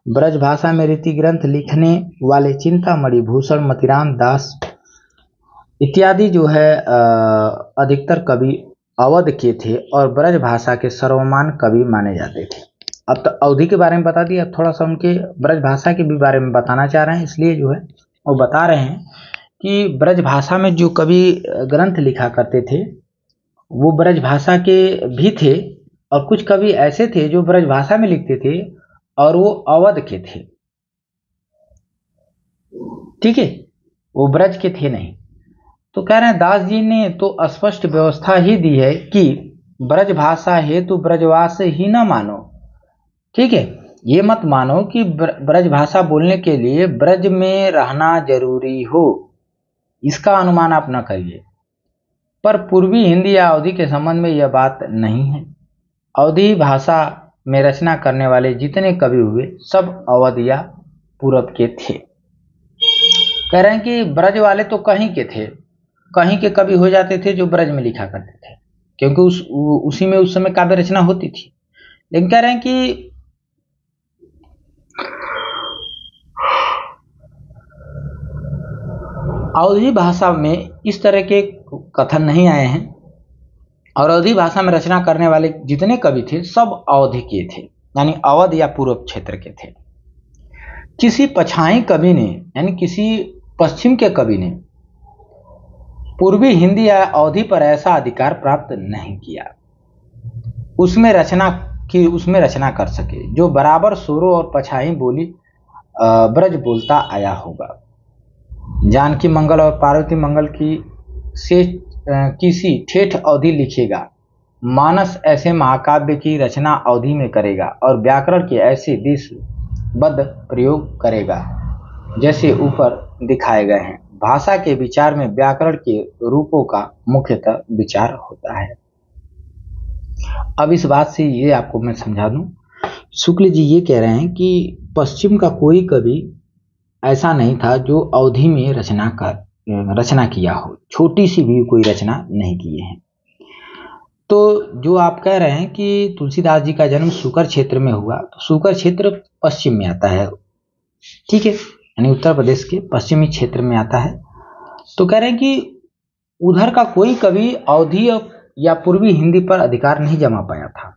ब्रज भाषा में रीति ग्रंथ लिखने वाले चिंतामणि भूषण, मतिराम दास इत्यादि जो है अधिकतर कवि अवध के थे और ब्रज भाषा के सर्वमान्य कवि माने जाते थे। अब तो अवधि के बारे में बता दिया, अब थोड़ा सा उनके ब्रज भाषा के भी बारे में बताना चाह रहे हैं, इसलिए जो है वो बता रहे हैं कि ब्रज भाषा में जो कवि ग्रंथ लिखा करते थे वो ब्रज भाषा के भी थे और कुछ कवि ऐसे थे जो ब्रज भाषा में लिखते थे और वो अवध के थे, ठीक है, वो ब्रज के थे नहीं। तो कह रहे हैं दास जी ने तो स्पष्ट व्यवस्था ही दी है कि ब्रज भाषा हेतु ब्रजवास ही न मानो, ठीक है। ये मत मानो कि ब्रज भाषा बोलने के लिए ब्रज में रहना जरूरी हो, इसका अनुमान आप न करिए। पर पूर्वी हिंदी या अवधी के संबंध में यह बात नहीं है। अवधी भाषा में रचना करने वाले जितने कवि हुए सब अवध या पूरब के थे। कह रहे हैं कि ब्रज वाले तो कहीं के थे, कहीं के कवि हो जाते थे जो ब्रज में लिखा करते थे, क्योंकि उसी में उस समय काव्य रचना होती थी। लेकिन कह रहे हैं कि अवधी भाषा में इस तरह के कथन नहीं आए हैं और अवधी भाषा में रचना करने वाले जितने कवि थे सब अवधि के थे, यानी अवध या पूर्व क्षेत्र के थे। किसी पछाई कवि ने, यानी किसी पश्चिम के कवि ने पूर्वी हिंदी या अवधि पर ऐसा अधिकार प्राप्त नहीं किया उसमें रचना कर सके जो बराबर सूरों और पछाई बोली ब्रज बोलता आया होगा। जानकी मंगल और पार्वती मंगल की से किसी ठेठ अवधि लिखेगा, मानस ऐसे महाकाव्य की रचना अवधि में करेगा और व्याकरण के ऐसे देशबद्ध प्रयोग करेगा जैसे ऊपर दिखाए गए हैं। भाषा के विचार में व्याकरण के रूपों का मुख्यतः विचार होता है। अब इस बात से ये आपको मैं समझा दूं, शुक्ल जी ये कह रहे हैं कि पश्चिम का कोई कवि ऐसा नहीं था जो अवधि में रचना किया हो, छोटी सी भी कोई रचना नहीं किए हैं। तो जो आप कह रहे हैं कि तुलसीदास जी का जन्म सुकर क्षेत्र में हुआ, तो सुकर क्षेत्र पश्चिम में आता है, ठीक है, यानी उत्तर प्रदेश के पश्चिमी क्षेत्र में आता है। तो कह रहे हैं कि उधर का कोई कवि अवधि या पूर्वी हिंदी पर अधिकार नहीं जमा पाया था।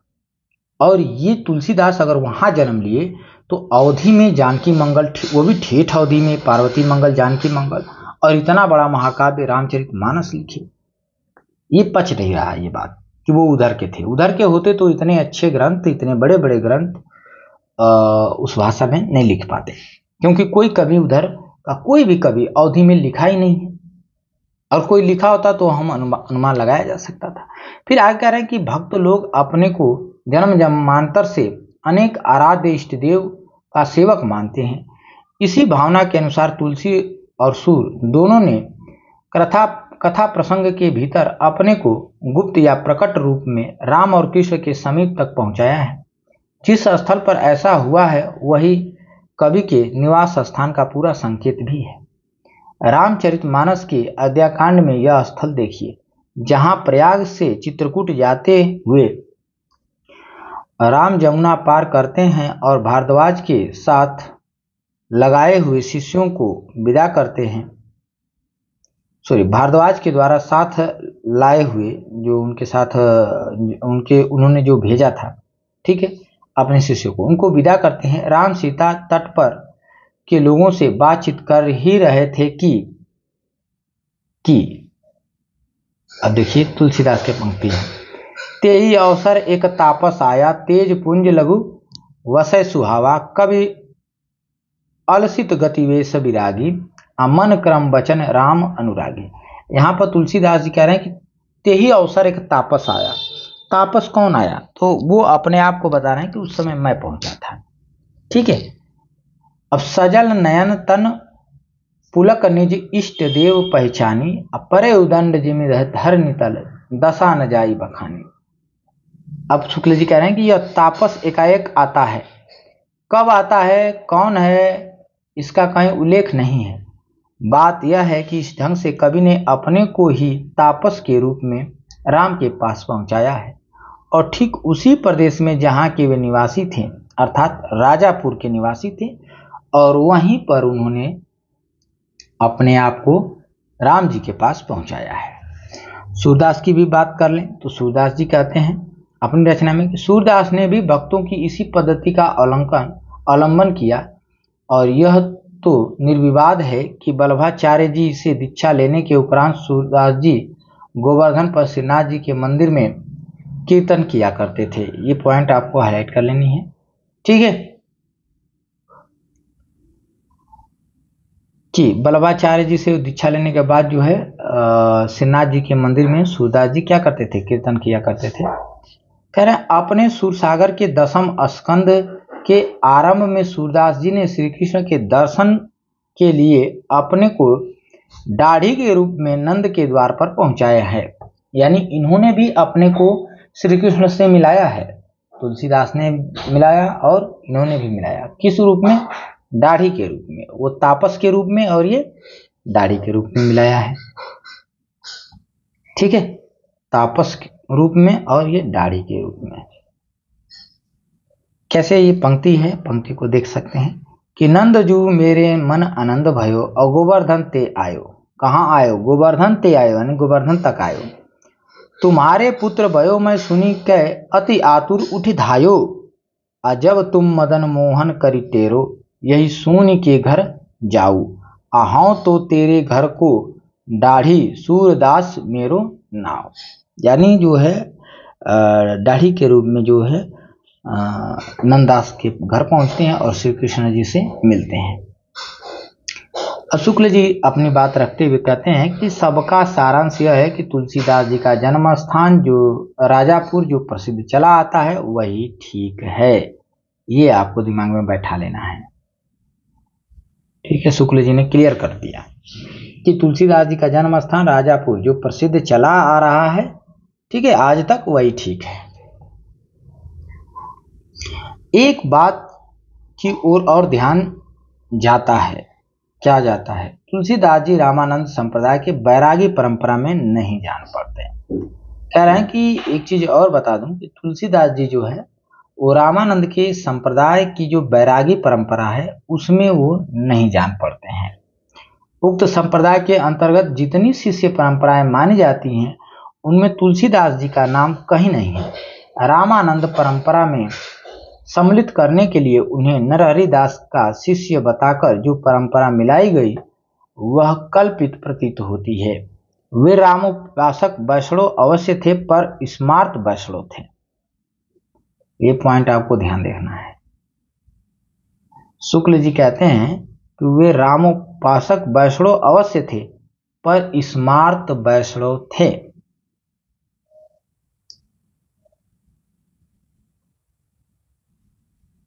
और ये तुलसीदास अगर वहां जन्म लिए तो अवधि में जानकी मंगल, वो भी ठेठ अवधि में पार्वती मंगल, जानकी मंगल, और इतना बड़ा महाकाव्य रामचरितमानस लिखे। ये पच नहीं रहा ये बात कि वो उधर के थे। उधर के होते तो इतने अच्छे ग्रंथ, इतने बड़े बड़े ग्रंथ उस भाषा में नहीं लिख पाते, क्योंकि कोई कवि उधर का कोई भी कवि अवधि में लिखा ही नहीं है, और कोई लिखा होता तो हम अनुमान लगाया जा सकता था। फिर आगे कह रहे हैं कि भक्त लोग अपने को जन्म जन्मांतर से अनेक आराध्य इष्ट देव का सेवक मानते हैं। इसी भावना के अनुसार तुलसी और सूर दोनों ने कथा प्रसंग के भीतर अपने को गुप्त या प्रकट रूप में राम और कृष्ण के समीप तक पहुंचाया है। जिस स्थल पर ऐसा हुआ है वही कवि के निवास स्थान का पूरा संकेत भी है। रामचरितमानस के अयोध्याकांड में यह स्थल देखिए, जहां प्रयाग से चित्रकूट जाते हुए राम जमुना पार करते हैं और भारद्वाज के साथ लगाए हुए शिष्यों को विदा करते हैं। भारद्वाज के द्वारा साथ लाए हुए जो उनके साथ उन्होंने जो भेजा था, ठीक है, अपने शिष्यों को, उनको विदा करते हैं। राम सीता तट पर के लोगों से बातचीत कर ही रहे थे कि अब देखिए तुलसीदास के पंक्ति है, तेई अवसर एक तापस आया, तेज पुंज लघु वसय सुहावा, कवि अलसित गतिवेश विरागी, अमन क्रम वचन राम अनुरागी। यहाँ पर तुलसीदास जी कह रहे हैं कि तेही अवसर एक तापस आया। तापस कौन आया? तो वो अपने आप को बता रहे हैं कि उस समय मैं पहुंचा था, ठीक है। अब सजल नयन तन पुलक निज इष्ट देव पहचानी, अपरे उदंड जिमि धर नितल दशा न जाई बखानी। अब शुक्ल जी कह रहे हैं कि यह तापस एकाएक आता है। कब आता है, कौन है, इसका कहीं उल्लेख नहीं है। बात यह है कि इस ढंग से कवि ने अपने को ही तापस के रूप में राम के पास पहुंचाया है, और ठीक उसी प्रदेश में जहाँ के वे निवासी थे, अर्थात राजापुर के निवासी थे, और वहीं पर उन्होंने अपने आप को राम जी के पास पहुंचाया है। सूरदास की भी बात कर लें तो सूरदास जी कहते हैं अपनी रचना में कि सूरदास ने भी भक्तों की इसी पद्धति का अवलंबन किया, और यह तो निर्विवाद है कि वल्लभाचार्य जी से दीक्षा लेने के उपरांत सूरदास जी गोवर्धन पर श्रीनाथ जी के मंदिर में कीर्तन किया करते थे। ये पॉइंट आपको हाईलाइट कर लेनी है, ठीक है, कि वल्लभाचार्य जी से दीक्षा लेने के बाद जो है श्रीनाथ जी के मंदिर में सूरदास जी क्या करते थे, कीर्तन किया करते थे। कह रहे हैं अपने सूरसागर के 10वें स्कंद के आरंभ में सूरदास जी ने श्री कृष्ण के दर्शन के लिए अपने को दाढ़ी के रूप में नंद के द्वार पर पहुंचाया है। यानी इन्होंने भी अपने को श्री कृष्ण से मिलाया है, तुलसीदास ने मिलाया और इन्होंने भी मिलाया। किस रूप में? दाढ़ी के रूप में, वो तापस के रूप में और ये दाढ़ी के रूप में मिलाया है, ठीक है, तापस के रूप में और ये दाढ़ी के रूप में। कैसे ये पंक्ति है, पंक्ति को देख सकते हैं कि नंद जू मेरे मन आनंद भयो और गोवर्धन ते आयो। कहाँ आयो? गोवर्धन ते आयो, यानी गोवर्धन तक आयो। तुम्हारे पुत्र भयो मैं सुनी कै अति आतुर उठि धायो, अजब तुम मदन मोहन करी टेरो, यही सुन के घर जाऊ, आहाओ तो तेरे घर को दाढ़ी सूरदास मेरो नाव। यानी जो है दाढ़ी के रूप में जो है नंददास के घर पहुंचते हैं और श्री कृष्ण जी से मिलते हैं। शुक्ल जी अपनी बात रखते हुए कहते हैं कि सबका सारांश यह है कि तुलसीदास जी का जन्म स्थान जो राजापुर जो प्रसिद्ध चला आता है वही ठीक है। ये आपको दिमाग में बैठा लेना है, ठीक है। शुक्ल जी ने क्लियर कर दिया कि तुलसीदास जी का जन्म स्थान राजापुर जो प्रसिद्ध चला आ रहा है, ठीक है, आज तक वही ठीक है। एक बात की ओर और ध्यान जाता है, क्या जाता है? तुलसीदास जी रामानंद संप्रदाय के बैरागी परंपरा में नहीं जान पड़ते। कह रहे हैं कि एक चीज और बता दूं कि तुलसीदास जी जो है वो रामानंद के संप्रदाय की जो बैरागी परंपरा है उसमें वो नहीं जान पड़ते हैं। उक्त संप्रदाय के अंतर्गत जितनी शिष्य परंपराएं मानी जाती हैं उनमें तुलसीदास जी का नाम कहीं नहीं है। रामानंद परंपरा में सम्मिलित करने के लिए उन्हें नरहरि दास का शिष्य बताकर जो परंपरा मिलाई गई वह कल्पित प्रतीत होती है। वे रामोपासक वैष्णव अवश्य थे पर स्मार्त वैष्णव थे। ये पॉइंट आपको ध्यान देखना है। शुक्ल जी कहते हैं कि वे रामोपासक वैष्णव अवश्य थे पर स्मार्त वैष्णव थे।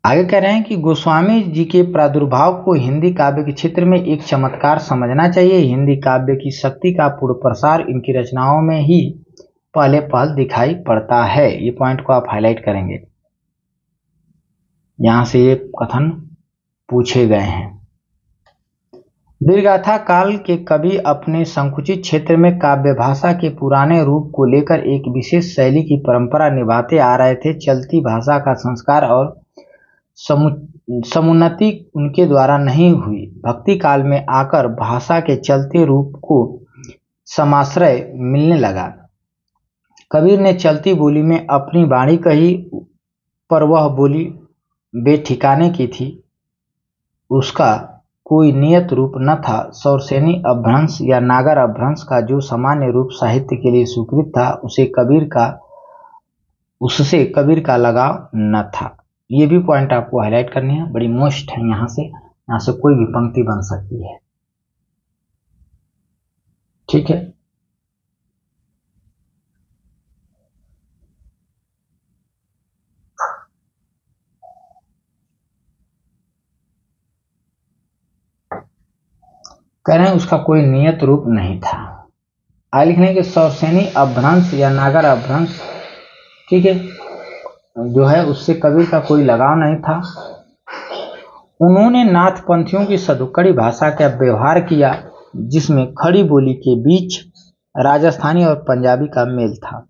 आगे कह रहे हैं कि गोस्वामी जी के प्रादुर्भाव को हिंदी काव्य के क्षेत्र में एक चमत्कार समझना चाहिए। हिंदी काव्य की शक्ति का पूर्ण प्रसार इनकी रचनाओं में ही पहले पहल दिखाई पड़ता है। ये पॉइंट को आप हाईलाइट करेंगे, यहां से ये कथन पूछे गए हैं। वीरगाथा काल के कवि अपने संकुचित क्षेत्र में काव्य भाषा के पुराने रूप को लेकर एक विशेष शैली की परंपरा निभाते आ रहे थे। चलती भाषा का संस्कार और समुन्नति उनके द्वारा नहीं हुई। भक्ति काल में आकर भाषा के चलते रूप को समाश्रय मिलने लगा। कबीर ने चलती बोली में अपनी वाणी कही, पर वह बोली बेठिकाने की थी, उसका कोई नियत रूप न था। सौरसेनी अपभ्रंश या नागर अपभ्रंश का जो सामान्य रूप साहित्य के लिए स्वीकृत था उससे कबीर का लगाव न था। ये भी पॉइंट आपको हाईलाइट करनी है, बड़ी मोस्ट है। यहाँ से कोई भी पंक्ति बन सकती है, ठीक है। कह रहे हैं उसका कोई नियत रूप नहीं था। आगे लिखने के सौरसेनी अपभ्रंश या नागर अपभ्रंश, ठीक है, जो है उससे कबीर का कोई लगाव नहीं था। उन्होंने नाथपंथियों की सदुक्कड़ी भाषा का व्यवहार किया जिसमें खड़ी बोली के बीच राजस्थानी और पंजाबी का मेल था।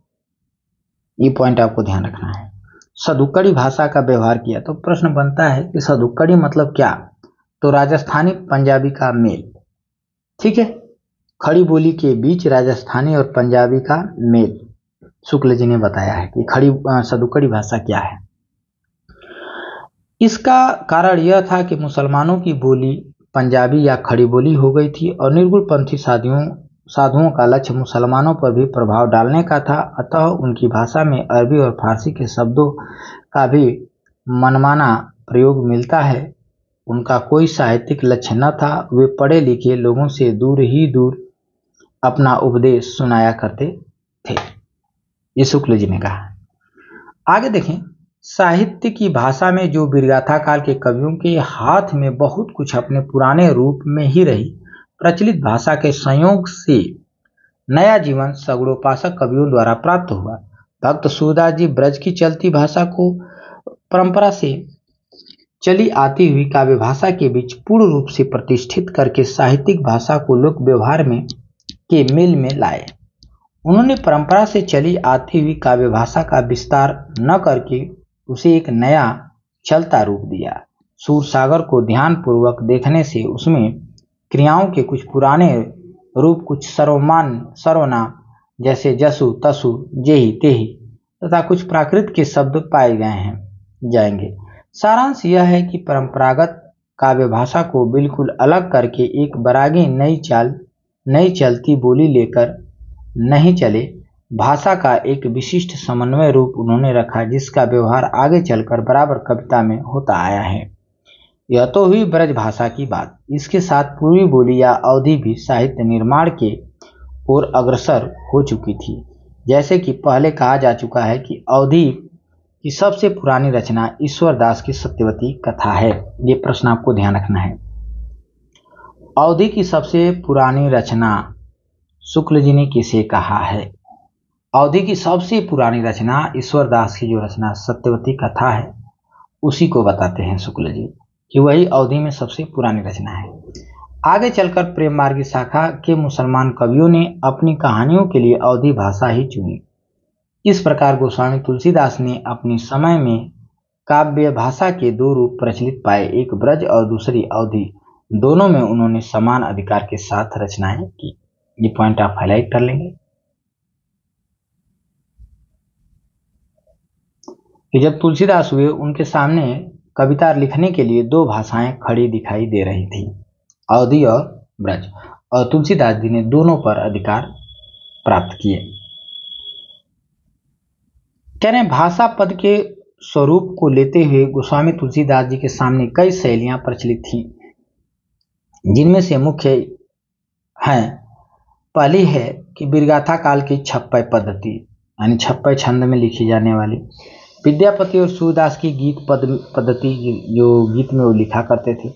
ये पॉइंट आपको ध्यान रखना है। सदुक्कड़ी भाषा का व्यवहार किया तो प्रश्न बनता है कि सदुक्कड़ी मतलब क्या? तो राजस्थानी पंजाबी का मेल, ठीक है। खड़ी बोली के बीच राजस्थानी और पंजाबी का मेल शुक्ल जी ने बताया है कि सदुक्कड़ी भाषा क्या है। इसका कारण यह था कि मुसलमानों की बोली पंजाबी या खड़ी बोली हो गई थी और निर्गुण पंथी साधुओं का लक्ष्य मुसलमानों पर भी प्रभाव डालने का था। अतः उनकी भाषा में अरबी और फारसी के शब्दों का भी मनमाना प्रयोग मिलता है। उनका कोई साहित्यिक लक्ष्य न था। वे पढ़े लिखे लोगों से दूर ही दूर अपना उपदेश सुनाया करते थे, ये शुक्ल जी ने कहा। आगे देखें, साहित्य की भाषा में जो वीरगाथा काल के कवियों के हाथ में बहुत कुछ अपने पुराने रूप में ही रही, प्रचलित भाषा के संयोग से नया जीवन सगुणोपासक कवियों द्वारा प्राप्त हुआ। भक्त सूरदास जी ब्रज की चलती भाषा को परंपरा से चली आती हुई काव्य भाषा के बीच पूर्ण रूप से प्रतिष्ठित करके साहित्यिक भाषा को लोक व्यवहार में के मेल में लाए। उन्होंने परंपरा से चली आती हुई काव्य भाषा का विस्तार न करके उसे एक नया चलता रूप दिया। सूरसागर को ध्यान पूर्वक देखने से उसमें क्रियाओं के कुछ पुराने रूप, कुछ सर्वनाम जैसे जसु तसु जेहि तेहि तथा कुछ प्राकृत के शब्द पाए जाएंगे। सारांश यह है कि परंपरागत काव्य भाषा को बिल्कुल अलग करके एक बरागी नई चलती बोली लेकर नहीं चले। भाषा का एक विशिष्ट समन्वय रूप उन्होंने रखा जिसका व्यवहार आगे चलकर बराबर कविता में होता आया है। यह तो हुई ब्रज भाषा की बात। इसके साथ पूर्वी बोली या अवधि भी साहित्य निर्माण के ओर अग्रसर हो चुकी थी। जैसे कि पहले कहा जा चुका है कि अवधि की सबसे पुरानी रचना ईश्वर दास की सत्यवती कथा है। ये प्रश्न आपको ध्यान रखना है। अवधि की सबसे पुरानी रचना शुक्ल जी ने किसे कहा है? अवधि की सबसे पुरानी रचना ईश्वर दास की जो रचना सत्यवती कथा है उसी को बताते हैं शुक्ल जी कि वही अवधि में सबसे पुरानी रचना है। आगे चलकर प्रेम मार्गी शाखा के मुसलमान कवियों ने अपनी कहानियों के लिए अवधि भाषा ही चुनी। इस प्रकार गोस्वामी तुलसीदास ने अपने समय में काव्य भाषा के दो रूप प्रचलित पाए, एक ब्रज और दूसरी अवधि। दोनों में उन्होंने समान अधिकार के साथ रचनाएं की। ये पॉइंट आप हाईलाइट कर लेंगे। कि जब तुलसीदास हुए उनके सामने कविता लिखने के लिए दो भाषाएं खड़ी दिखाई दे रही थी, अवधी और ब्रज, और तुलसीदास जी ने दोनों पर अधिकार प्राप्त किए। कह रहे हैं भाषा पद के स्वरूप को लेते हुए गोस्वामी तुलसीदास जी के सामने कई शैलियां प्रचलित थी, जिनमें से मुख्य हैं, पहली है कि बिरगाथा काल की छप्पय पद्धति, यानी छप्पय छंद में लिखी जाने वाली। विद्यापति और सूरदास की गीत पद्धति, जो गीत में वो लिखा करते थे।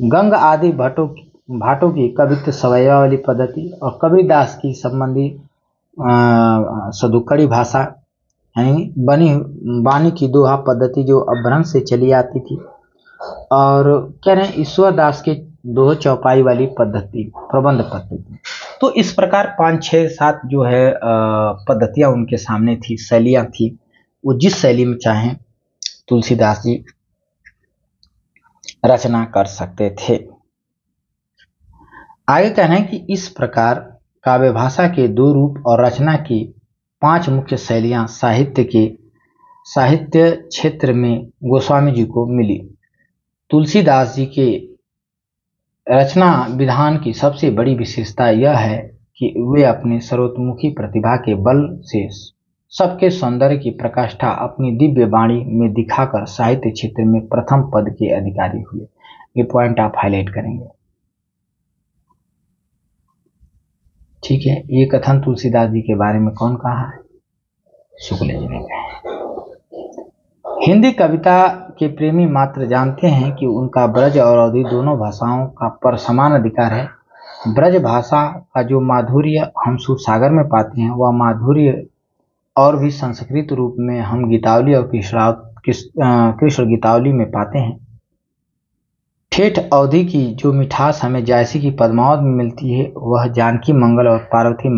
गंग आदि भाटों की कवित्व सवैया वाली पद्धति, और कबीरदास की संबंधी सदुक्कड़ी भाषा, यानी बानी की दोहा पद्धति जो अपभ्रंश से चली आती थी। और कह रहे हैं ईश्वर दास के दोह चौपाई वाली पद्धति, प्रबंध पद्धति। तो इस प्रकार 5, 6, 7 जो है पद्धतियां उनके सामने थी, शैलियां थी। वो जिस शैली में चाहें तुलसीदास जी रचना कर सकते थे। आगे कह रहे हैं कि इस प्रकार काव्य भाषा के 2 रूप और रचना की 5 मुख्य शैलियां साहित्य क्षेत्र में गोस्वामी जी को मिली। तुलसीदास जी के रचना विधान की सबसे बड़ी विशेषता यह है कि वे अपने सर्वतोमुखी प्रतिभा के बल से सबके सौंदर्य की प्रकाष्ठा अपनी दिव्य वाणी में दिखाकर साहित्य क्षेत्र में प्रथम पद के अधिकारी हुए। ये पॉइंट आप हाईलाइट करेंगे, ठीक है। ये कथन तुलसीदास जी के बारे में कौन कहा है? शुक्ल जी ने कहा। हिंदी कविता के प्रेमी मात्र जानते हैं कि उनका ब्रज और अवधी दोनों भाषाओं का पर समान अधिकार है। ब्रज भाषा का जो माधुर्य हम सूरसागर में पाते हैं, वह माधुर्य और भी संस्कृत रूप में हम गीतावली और कृष्ण गीतावली में पाते हैं। ठेठ अवधि की जो मिठास हमें जायसी की पद्मावत में मिलती है, वह जानकी मंगल और पार्वती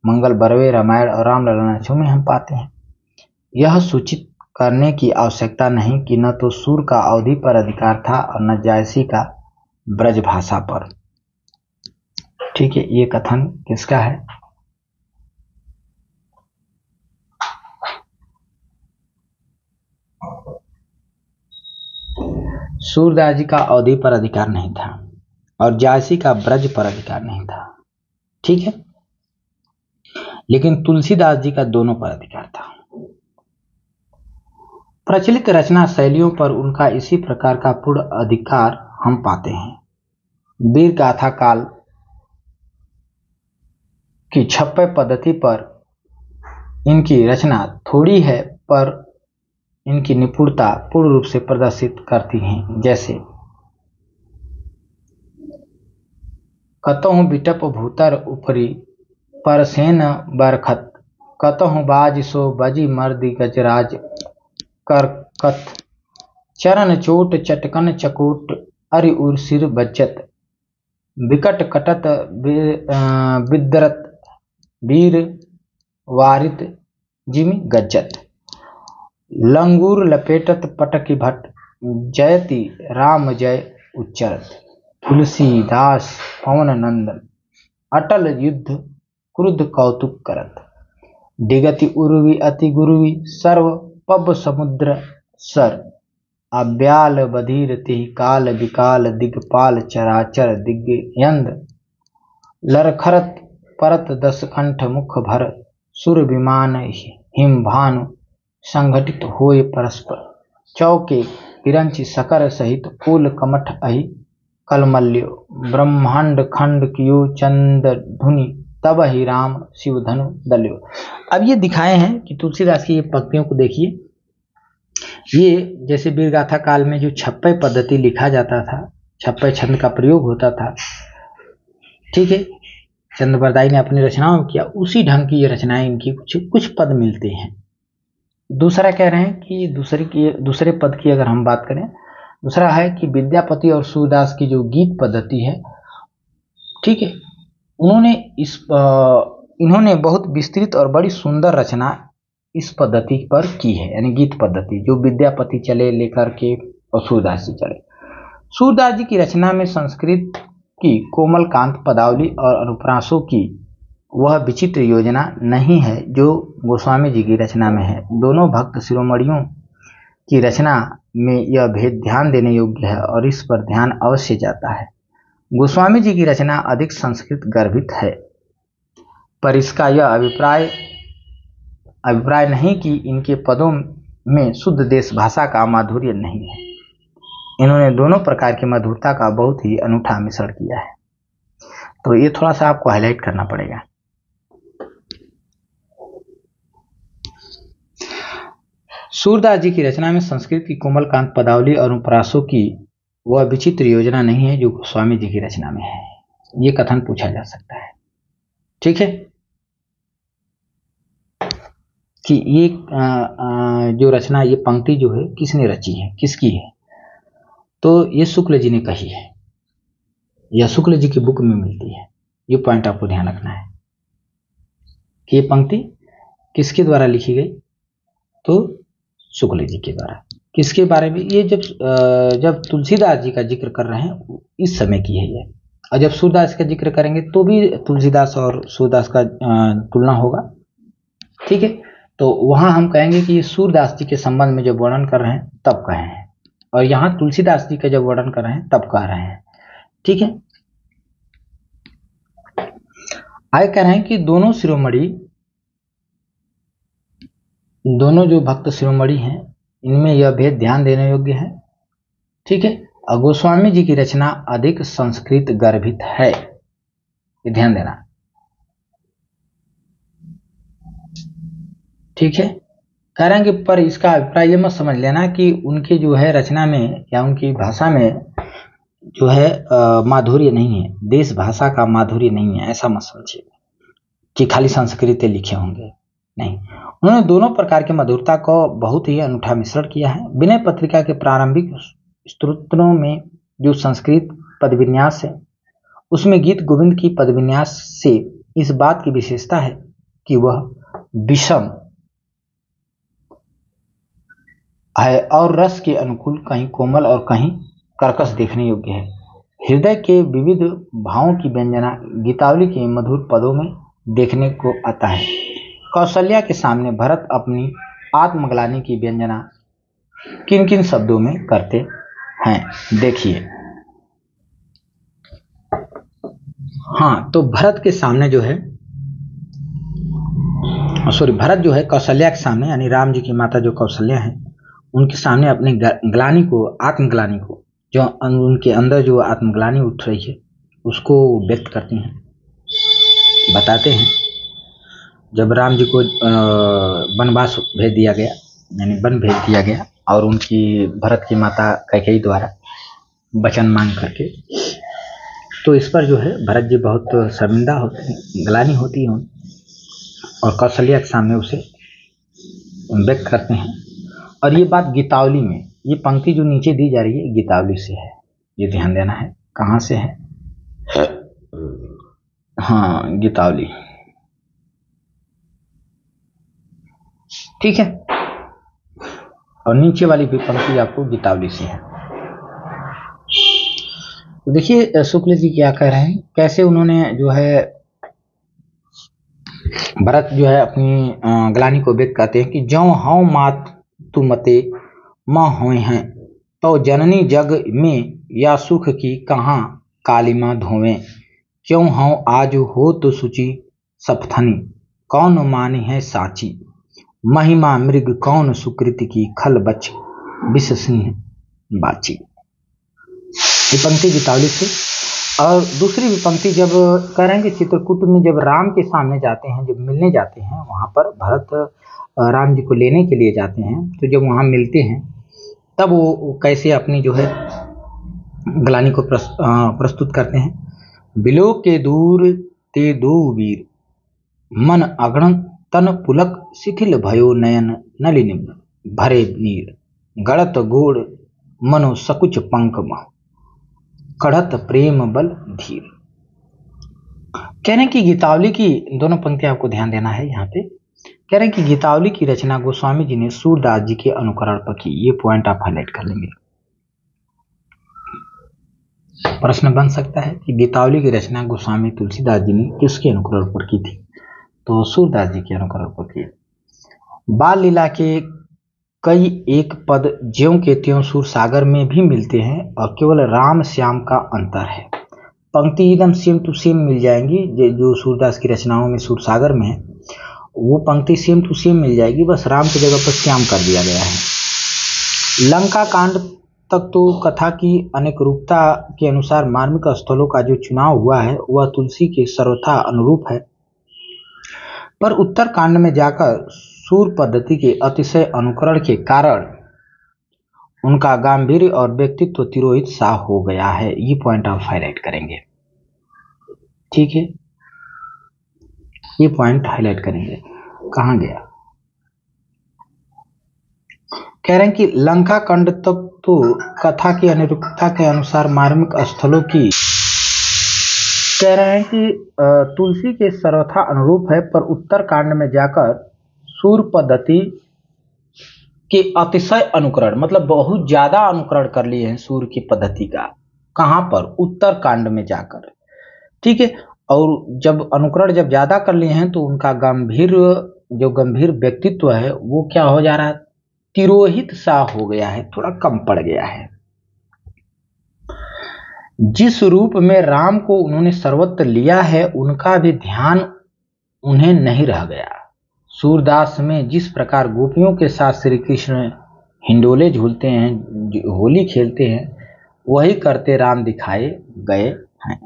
मंगल बरवे रामायण और रामलला में हम पाते हैं। यह सूचित करने की आवश्यकता नहीं कि न तो सूर का अवधि पर अधिकार था और न जायसी का ब्रज भाषा पर, ठीक है। ये कथन किसका है? सूरदास जी का अवधि पर अधिकार नहीं था और जायसी का ब्रज पर अधिकार नहीं था, ठीक है। लेकिन तुलसीदास जी का दोनों पर अधिकार था। प्रचलित रचना शैलियों पर उनका इसी प्रकार का पूर्ण अधिकार हम पाते हैं। वीर गाथा काल की छप्पय पद्धति पर इनकी रचना थोड़ी है, पर इनकी निपुणता पूर्ण रूप से प्रदर्शित करती हैं। जैसे कतहु बिटप भूतर उपरी परसेन बरखत, कतहु बाज सो बजी मर्दी गजराज करकत, चरण चोट चटकन चकोट अरि उर सिर बचत, विकट कटत विदरत वीर वारित जिमि गज्जत, लंगूर लपेटत पटकी भट, जयति राम जय उच्चरत, तुलसीदास पवन नंदन अटल युद्ध क्रुद्ध कौतुक करत, दिगति उर्वी अति गुरुवी सर्व पब समुद्र सर, अब्याल बधीर तिहि काल विकाल दिगपाल चराचर दिग्यंद, लरखरत परत दस कंठ मुख भर, सुर विमान हिम भानु संघटित होय परस्पर, चौके पिरंचि सकर सहित फूल कमठ अहि कलमल्यो, ब्रह्मांड खंड कियो चंद धुनि तब ही राम शिव धनु दल्यो। अब ये दिखाए हैं कि तुलसीदास की ये पंक्तियों को देखिए, ये जैसे वीरगाथा काल में जो छप्पय पद्धति लिखा जाता था, छप्पय छंद का प्रयोग होता था, ठीक है, चंद्रबरदाई ने अपनी रचनाओं में किया, उसी ढंग की ये रचनाएं इनकी कुछ पद मिलते हैं। दूसरा कह रहे हैं कि दूसरे पद की अगर हम बात करें, दूसरा है कि विद्यापति और सूरदास की जो गीत पद्धति है, ठीक है, इन्होंने बहुत विस्तृत और बड़ी सुंदर रचना इस पद्धति पर की है, यानी गीत पद्धति जो विद्यापति चले लेकर के और सूरदास जी चले। सूरदास जी की रचना में संस्कृत की कोमल कांत पदावली और अनुप्रासों की वह विचित्र योजना नहीं है जो गोस्वामी जी की रचना में है। दोनों भक्त शिरोमणियों की रचना में यह भेद ध्यान देने योग्य है और इस पर ध्यान अवश्य जाता है। गोस्वामी जी की रचना अधिक संस्कृत गर्भित है, पर इसका यह अभिप्राय नहीं कि इनके पदों में शुद्ध देश भाषा का माधुर्य नहीं है। इन्होंने दोनों प्रकार की मधुरता का बहुत ही अनूठा मिश्रण किया है। तो ये थोड़ा सा आपको हाईलाइट करना पड़ेगा। सूरदास जी की रचना में संस्कृत की कोमलकांत पदावली और उपरासों की वह विचित्र योजना नहीं है जो गोस्वामी जी की रचना में है। ये कथन पूछा जा सकता है, ठीक है, कि ये जो रचना, ये पंक्ति जो है किसने रची है, किसकी है? तो ये शुक्ल जी ने कही है, यह शुक्ल जी की बुक में मिलती है। ये पॉइंट आपको ध्यान रखना है कि ये पंक्ति किसके द्वारा लिखी गई? तो शुक्ल जी के द्वारा। किसके बारे में? ये जब तुलसीदास जी का जिक्र कर रहे हैं इस समय की है ये, और जब सूरदास का जिक्र करेंगे तो भी तुलसीदास और सूरदास का तुलना होगा, ठीक है। तो वहां हम कहेंगे कि ये सूरदास जी के संबंध में जब वर्णन कर रहे हैं तब कहे हैं, और यहाँ तुलसीदास जी का जब वर्णन कर रहे हैं तब कह रहे हैं, ठीक है। आगे कह रहे हैं कि दोनों शिरोमणि, दोनों जो भक्त शिरोमणि हैं, इनमें यह भेद ध्यान देने योग्य है, ठीक है। और गोस्वामी जी की रचना अधिक संस्कृत गर्भित है, ये ध्यान देना, ठीक है। कह रहे हैं कि पर इसका अभिप्राय ये मत समझ लेना कि उनके जो है रचना में या उनकी भाषा में जो है माधुर्य नहीं है, देश भाषा का माधुर्य नहीं है, ऐसा मत समझिए कि खाली संस्कृत लिखे होंगे, नहीं। उन्होंने दोनों प्रकार की मधुरता को बहुत ही अनूठा मिश्रण किया है। विनय पत्रिका के प्रारंभिक स्तोत्रों में जो संस्कृत पदविन्यास है, उसमें गीत गोविंद की पदविन्यास से इस बात की विशेषता है कि वह विषम है और रस के अनुकूल, कहीं कोमल और कहीं कर्कश देखने योग्य है। हृदय के विविध भावों की व्यंजना गीतावली के मधुर पदों में देखने को आता है। कौशल्या के सामने भरत अपनी आत्मग्लानि की व्यंजना किन किन शब्दों में करते हैं, देखिए। हाँ, तो भरत के सामने जो है, भरत जो है कौशल्या के सामने, यानी राम जी की माता जो कौशल्या है, उनके सामने अपनी ग्लानि को, आत्मग्लानि को, जो उनके अंदर जो आत्मग्लानि उठ रही है उसको व्यक्त करती हैं, बताते हैं। जब राम जी को वनवास भेज दिया गया, यानी वन भेज दिया गया, और उनकी भरत की माता कैकेयी द्वारा वचन मांग करके, तो इस पर जो है भरत जी बहुत शर्मिंदा होते हैं, ग्लानि होती है, और कौशल्या के सामने उसे व्यक्त करते हैं। और ये बात गीतावली में, ये पंक्ति जो नीचे दी जा रही है गीतावली से है, ये ध्यान देना है। कहाँ से है? हाँ, गीतावली, ठीक है। और नीचे वाली भी पंक्ति आपको गीतावली से है। तो देखिए शुक्ल जी क्या कह रहे हैं, कैसे उन्होंने जो है भरत जो है अपनी ग्लानि को व्यक्त करते हैं कि जौ हौ मात तु मते माँ होए हैं, तो जननी जग में या सुख की कहाँ कालिमा धोवे, क्यों हौ आज हो तो सुचि सपथनी, कौन माने है साची, महिमा मृग कौन सुकृति की, खल बच विष सिंह बाची। ये पंक्ति गीतावली से। और दूसरी भी पंक्ति जब करेंगे चित्रकूट में, जब राम के सामने जाते हैं, जब मिलने जाते हैं, वहाँ पर भरत राम जी को लेने के लिए जाते हैं, तो जब वहाँ मिलते हैं तब वो कैसे अपनी जो है ग्लानि को प्रस्तुत करते हैं। बिलो के दूर ते दो वीर, मन अगण तन पुलक, शिथिल भयो नयन नलिनी भरे नीर, गड़त गोड़ मनो सकुच पंकम, कढ़त प्रेम बल धीर। कहने की गीतावली की दोनों पंक्तियां आपको ध्यान देना है। यहाँ पे कह रहे हैं कि गीतावली की रचना गोस्वामी जी ने सूरदास जी के अनुकरण पर की। ये पॉइंट आप हाईलाइट कर लेंगे। प्रश्न बन सकता है कि गीतावली की रचना गोस्वामी तुलसीदास जी ने किसके अनुकरण पर की थी? तो सूरदास जी के अनुकरण पर की। बाल लीला के कई एक पद ज्यों के त्यों सूरसागर में भी मिलते हैं और केवल राम श्याम का अंतर है। पंक्ति एकदम सेम टू सेम मिल जाएंगी, जो सूरदास की रचनाओं में सूरसागर में है वो पंक्ति सेम टू सेम मिल जाएगी, बस राम की जगह पर श्याम कर दिया गया है। लंका कांड तक तो कथा की अनेक रूपता के अनुसार मार्मिक स्थलों का जो चुनाव हुआ है वह तुलसी के सर्वथा अनुरूप है, पर उत्तर कांड में जाकर सूर पद्धति के अतिशय अनुकरण के कारण उनका गांधीर्य और व्यक्तित्व तिरोहित सा हो गया है। ये पॉइंट आप हाईलाइट करेंगे, ठीक है, ये पॉइंट हाईलाइट करेंगे। कहां गया, कह रहे हैं कि लंका कांड तक तो कथा की अनुरूपता के अनुसार मार्मिक स्थलों की, कह रहे हैं कि तुलसी के सर्वथा अनुरूप है, पर उत्तर कांड में जाकर सूर पद्धति के अतिशय अनुकरण, मतलब बहुत ज्यादा अनुकरण कर लिए हैं सूर की पद्धति का। कहां पर, उत्तर कांड में जाकर, ठीक है। और जब अनुकरण जब ज्यादा कर लिए हैं तो उनका गंभीर व्यक्तित्व है वो क्या हो जा रहा है, तिरोहित सा हो गया है, थोड़ा कम पड़ गया है। जिस रूप में राम को उन्होंने सर्वत्र लिया है उनका भी ध्यान उन्हें नहीं रह गया। सूरदास में जिस प्रकार गोपियों के साथ श्री कृष्ण हिंडोले झूलते हैं, होली खेलते हैं, वही करते राम दिखाए गए हैं,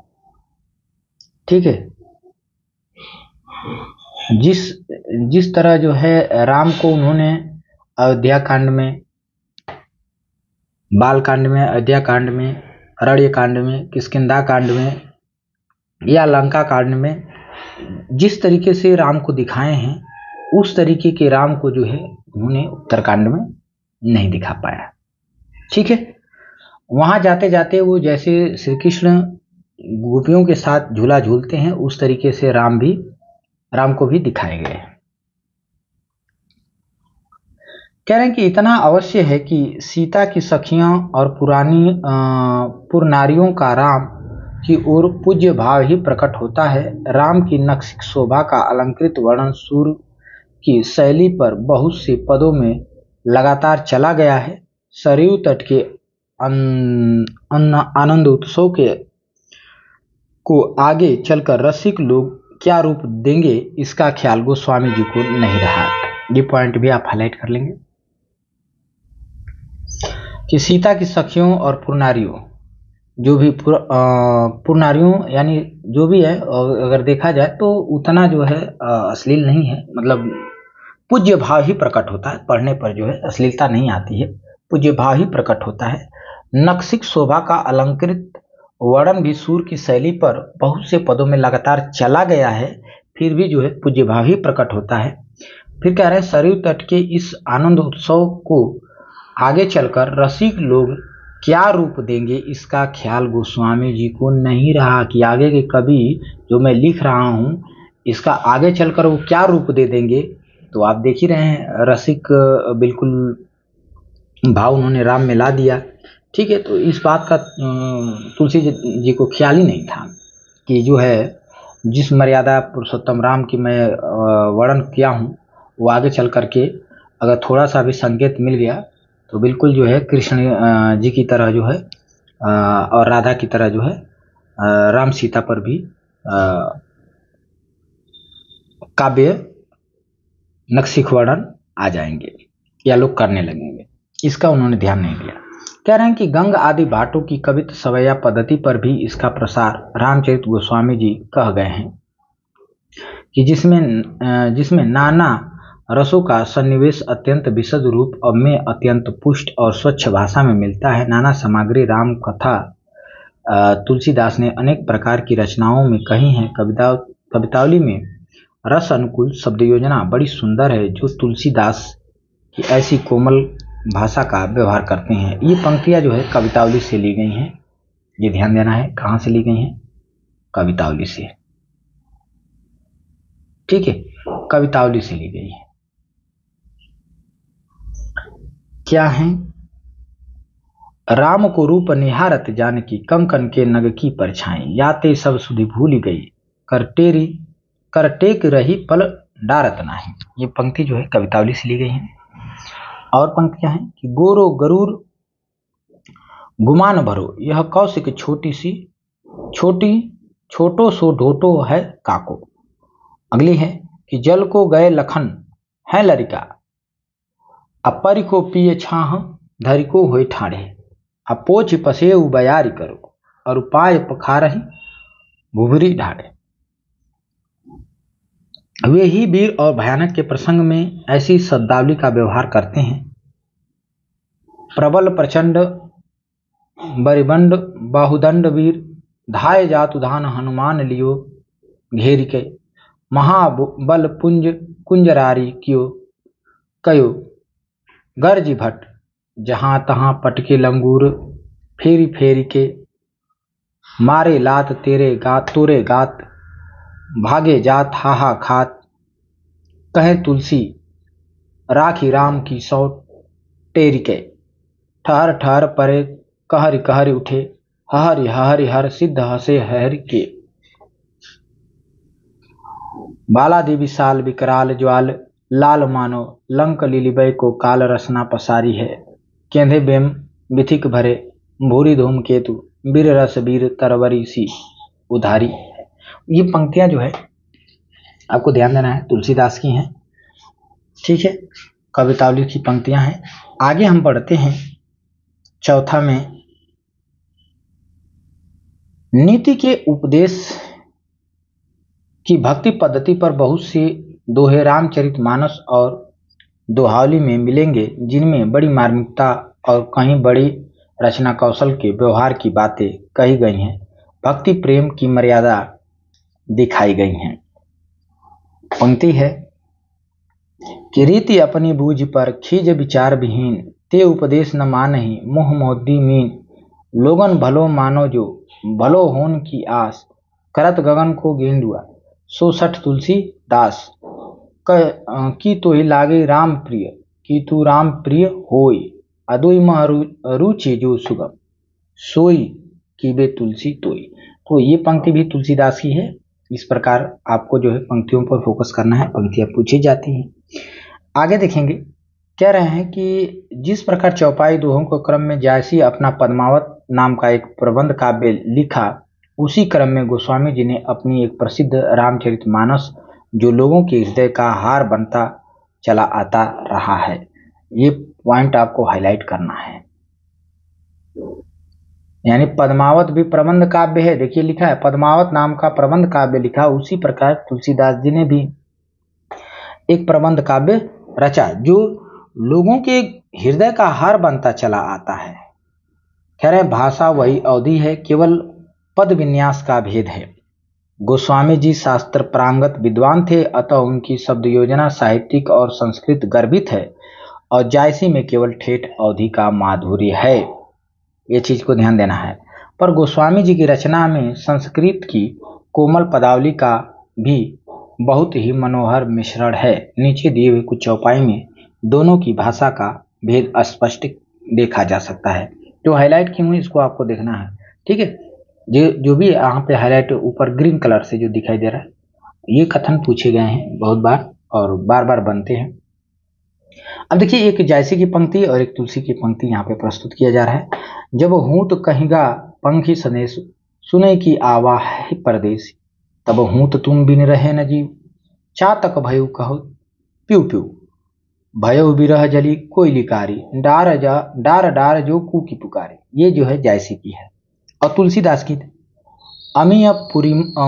ठीक है। जिस तरह जो है राम को उन्होंने अयोध्या कांड में, बाल कांड में, अयोध्या कांड में, अरण्य कांड में, किष्किंधा कांड में या लंका कांड में जिस तरीके से राम को दिखाए हैं उस तरीके के राम को जो है उन्होंने उत्तरकांड में नहीं दिखा पाया, ठीक है। वहां जाते जाते वो जैसे श्री कृष्ण गोपियों के साथ झूला झूलते हैं उस तरीके से राम को भी दिखाए गए। कह रहे हैं कि इतना अवश्य है कि सीता की सखियां और पुरनारियों का राम की ओर पूज्य भाव ही प्रकट होता है। राम की नक्सिक शोभा का अलंकृत वर्णन सूर की शैली पर बहुत से पदों में लगातार चला गया है। सरयू तट के आनंद उत्सव को आगे चलकर रसिक लोग क्या रूप देंगे इसका ख्याल गोस्वामी जी को नहीं रहा। ये पॉइंट भी आप हाईलाइट कर लेंगे कि सीता की सखियों और पुरनारियों, जो भी पुरनारियों यानी जो भी है, अगर देखा जाए तो उतना जो है अश्लील नहीं है, मतलब पूज्य भाव ही प्रकट होता है, पढ़ने पर जो है अश्लीलता नहीं आती है, पूज्य भाव ही प्रकट होता है। नक्सिक शोभा का अलंकृत वर्णन भी सूर की शैली पर बहुत से पदों में लगातार चला गया है, फिर भी जो है पूज्य भाव ही प्रकट होता है। फिर कह रहे हैं सरयू तट के इस आनंद उत्सव को आगे चलकर रसिक लोग क्या रूप देंगे इसका ख्याल गोस्वामी जी को नहीं रहा कि आगे के कवि जो मैं लिख रहा हूँ इसका आगे चलकर वो क्या रूप दे देंगे। तो आप देख ही रहे हैं रसिक बिल्कुल भाव उन्होंने राम में ला दिया, ठीक है। तो इस बात का तुलसी जी को ख्याल ही नहीं था कि जो है जिस मर्यादा पुरुषोत्तम राम की मैं वर्णन किया हूँ वो आगे चल करके अगर थोड़ा सा भी संकेत मिल गया तो बिल्कुल जो है कृष्ण जी की तरह जो है और राधा की तरह जो है राम सीता पर भी काव्य नक्सिक वर्णन आ जाएंगे या लोग करने लगेंगे, इसका उन्होंने ध्यान नहीं दिया। कह रहे हैं कि गंग आदि भाटों की कवित्व सवैया पद्धति पर भी इसका प्रसार रामचरित गोस्वामी जी कह गए हैं कि जिसमें नाना रसों का सन्निवेश अत्यंत विशद रूप और में अत्यंत पुष्ट और स्वच्छ भाषा में मिलता है। नाना सामग्री राम कथा तुलसीदास ने अनेक प्रकार की रचनाओं में कही है। कवितावली में रस अनुकूल शब्द योजना बड़ी सुंदर है जो तुलसीदास की ऐसी कोमल भाषा का व्यवहार करते हैं। ये पंक्तियां जो है कवितावली से ली गई हैं, ये ध्यान देना है। कहाँ से ली गई हैं? कवितावली से, ठीक है, कवितावली से ली गई है। क्या है? राम को रूप निहारत जानकी कंकन के नग की परछाई याते सब सुधि भूली गई करटेक रही पल डारत नाही। ये पंक्ति जो है कवितावली से ली गई है और पंक्तियां हैं कि गोरो गरूर गुमान भरो, यह कौशिक छोटो सो ढोटो है काको। अगली है कि जल को गए लखन है लरिका, अपरि को पिए छाह धरि को होए ठाढ़े, अपोच पसे बयारी करो, और उपाय पखारहि भुभरी ढाढ़े। वे ही वीर और भयानक के प्रसंग में ऐसी शब्दावली का व्यवहार करते हैं। प्रबल प्रचंड बरिबंड बाहुदंड वीर, धाय जातु धान हनुमान लियो घेर के, महाबल पुंज कुंजरारी कियो कयो, गर्जी भट जहां तहां पटके लंगूर, फेरी फेरी के मारे लात तोरे गात, भागे जात हाहा खात, कहे तुलसी राखी राम की सौ टेरी के, ठहर ठहर परे कहरी कहरी उठे, हहरि हहरि हर सिद्ध हसे हरि के, बाला देवी साल विकराल ज्वाल, लाल मानो लंक लिलिबय को काल रसना पसारी है, केंधे बेम बिथिक भरे भूरी धूम केतु, बीर रस बीर तरवरी सी उधारी है। ये पंक्तियां जो है आपको ध्यान देना है, तुलसीदास की हैं, ठीक है, कवितावली की पंक्तियां हैं। आगे हम बढ़ते हैं चौथा में, नीति के उपदेश की भक्ति पद्धति पर बहुत से दोहे रामचरितमानस और दोहावली में मिलेंगे, जिनमें बड़ी मार्मिकता और कहीं बड़ी रचना कौशल के व्यवहार की बातें कही गई हैं, भक्ति प्रेम की मर्यादा दिखाई गई हैं। पंक्ति है कि रीति अपनी बूझ पर खीज विचार विहीन, ते उपदेश न मानहि मोह मोदी मीन, लोगन भलो मानो जो भलो होन की आस, करत गगन को गेंदुआ सो सठ तुलसी दास, की तो ही लागे राम प्रिय, की तू राम प्रिय होई, अदोई मह रुचि जो सुगम, सोई की बे तुलसी तोई। तो ये पंक्ति भी तुलसीदास की है। इस प्रकार आपको जो है पंक्तियों पर फोकस करना है, पंक्तियां पूछी जाती हैं। आगे देखेंगे, कह रहे हैं कि जिस प्रकार चौपाई दोहों के क्रम में जायसी अपना पद्मावत नाम का एक प्रबंध काव्य लिखा, उसी क्रम में गोस्वामी जी ने अपनी एक प्रसिद्ध रामचरितमानस, जो लोगों के हृदय का हार बनता चला आता रहा है, ये पॉइंट आपको हाईलाइट करना है। यानी पद्मावत भी प्रबंध काव्य है, देखिए लिखा है पद्मावत नाम का प्रबंध काव्य लिखा, उसी प्रकार तुलसीदास जी ने भी एक प्रबंध काव्य रचा जो लोगों के हृदय का हार बनता चला आता है। कह रहे भाषा वही अवधि है, केवल पद विन्यास का भेद है। गोस्वामी जी शास्त्र प्रांगत विद्वान थे, अतः उनकी शब्द योजना साहित्यिक और संस्कृत गर्भित है, और जायसी में केवल ठेठ अवधि का माधुर्य है, ये चीज को ध्यान देना है। पर गोस्वामी जी की रचना में संस्कृत की कोमल पदावली का भी बहुत ही मनोहर मिश्रण है। नीचे दिए हुए कुछ चौपाई में दोनों की भाषा का भेद स्पष्ट देखा जा सकता है। जो हाईलाइट की हुई इसको आपको देखना है, ठीक है। जो भी यहाँ पे हाईलाइट ऊपर ग्रीन कलर से जो दिखाई दे रहा है, ये कथन पूछे गए हैं बहुत बार और बार बार बनते हैं। अब देखिए, एक जायसी की पंक्ति और एक तुलसी की पंक्ति यहाँ पे प्रस्तुत किया जा रहा है। जब हूँ तो कहेगा पंखी सनेश, सुने की आवा है परदेसी, तब हूँ तो तुम बिन रहे न जीव, चातक भयु कहो प्यू प्यू, भयो बिरह जली कोयलिकारी, डार डार जो कू की पुकारी। ये जो है जायसी की है। और तुलसीदास की अमीय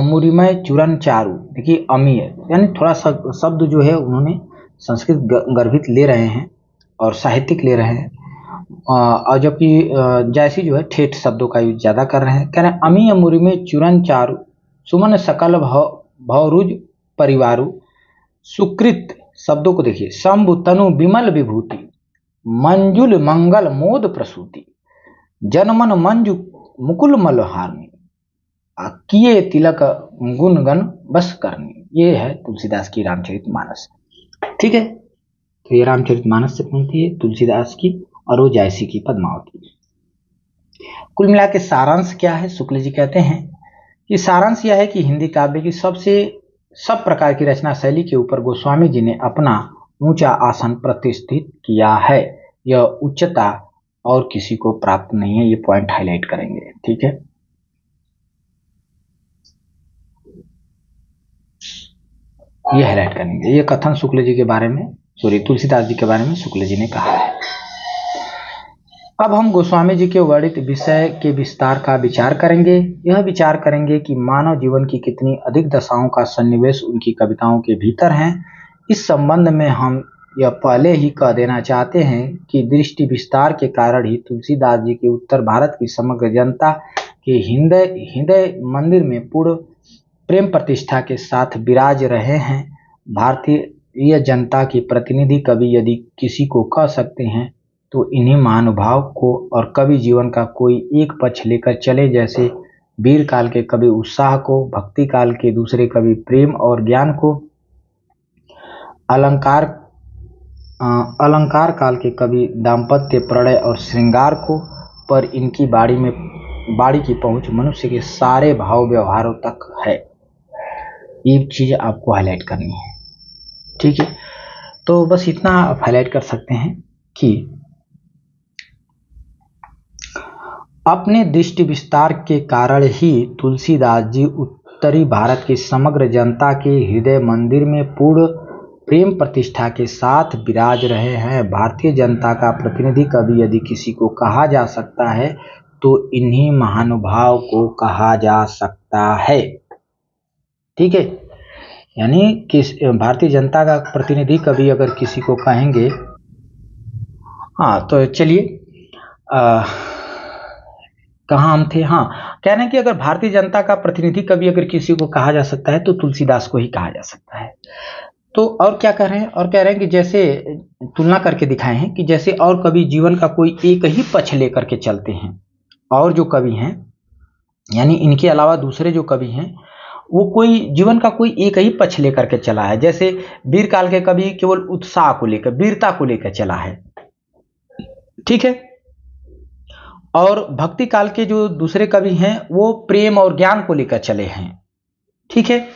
मुरिमय चूरन चारू, देखिए अमीय यानी थोड़ा सा शब्द जो है उन्होंने संस्कृत गर्भित ले रहे हैं और साहित्यिक ले रहे हैं, और जबकि जायसी जो है ठेठ शब्दों का यूज ज्यादा कर रहे हैं। कह रहे हैं अमीय मुरिमय चूरन चारू, सुमन सकल भवरुज परिवारु, सुकृत शब्दों को देखिए, शंभु तनु विमल विभूति, मंजुल मंगल मोद प्रसूति, जनमन मंजु मुकुल मलहारनी, किए तिलक गुण गण बस करनी। ये है तुलसीदास की रामचरितमानस, ठीक है। तो ये रामचरितमानस से पंक्ति है तुलसीदास की, और वो जायसी की पद्मावती। कुल मिला के सारांश क्या है, शुक्ल जी कहते हैं कि सारांश यह है कि हिंदी काव्य की सब प्रकार की रचना शैली के ऊपर गोस्वामी जी ने अपना ऊंचा आसन प्रतिष्ठित किया है। यह उच्चता और किसी को प्राप्त नहीं है। ये पॉइंट हाईलाइट करेंगे, ठीक है। ये हाईलाइट करेंगे। ये कथन शुक्ल जी के बारे में, सॉरी तुलसीदास जी के बारे में शुक्ल जी ने कहा है। अब हम गोस्वामी जी के वर्णित विषय के विस्तार का विचार करेंगे। यह विचार करेंगे कि मानव जीवन की कितनी अधिक दशाओं का सन्निवेश उनकी कविताओं के भीतर है। इस संबंध में हम यह पहले ही कह देना चाहते हैं कि दृष्टि विस्तार के कारण ही तुलसीदास जी के उत्तर भारत की समग्र जनता के हृदय मंदिर में पूर्ण प्रेम प्रतिष्ठा के साथ विराज रहे हैं। भारतीय जनता के प्रतिनिधि कवि यदि किसी को कह सकते हैं तो इन्हीं महानुभाव को, और कवि जीवन का कोई एक पक्ष लेकर चले, जैसे वीर काल के कवि उत्साह को, भक्ति काल के दूसरे कवि प्रेम और ज्ञान को, अलंकार काल के कवि दाम्पत्य प्रणय और श्रृंगार को, पर इनकी बाड़ी की पहुंच मनुष्य के सारे भाव व्यवहारों तक है। ये चीज आपको हाईलाइट करनी है, ठीक है। तो बस इतना आप हाईलाइट कर सकते हैं कि अपने दृष्टि विस्तार के कारण ही तुलसीदास जी उत्तरी भारत की समग्र जनता के हृदय मंदिर में पूर्ण प्रेम प्रतिष्ठा के साथ विराज रहे हैं। भारतीय जनता का प्रतिनिधि कवि यदि किसी को कहा जा सकता है तो इन्हीं महानुभाव को कहा जा सकता है, ठीक है। यानी कि भारतीय जनता का प्रतिनिधि कवि अगर किसी को कहेंगे, हाँ तो चलिए कहाँ हम थे, हाँ कह रहे हैं कि अगर भारतीय जनता का प्रतिनिधि कवि अगर किसी को कहा जा सकता है तो तुलसीदास को ही कहा जा सकता है। तो और क्या कह रहे हैं, और कह रहे हैं कि जैसे तुलना करके दिखाए हैं कि जैसे और कवि जीवन का कोई एक ही पक्ष लेकर के चलते हैं, और जो कवि हैं यानी इनके अलावा दूसरे जो कवि हैं वो कोई जीवन का कोई एक ही पक्ष लेकर के चला है। जैसे वीर काल के कवि केवल उत्साह को लेकर, वीरता को लेकर चला है, ठीक है। और भक्ति काल के जो दूसरे कवि हैं वो प्रेम और ज्ञान को लेकर चले हैं, ठीक है।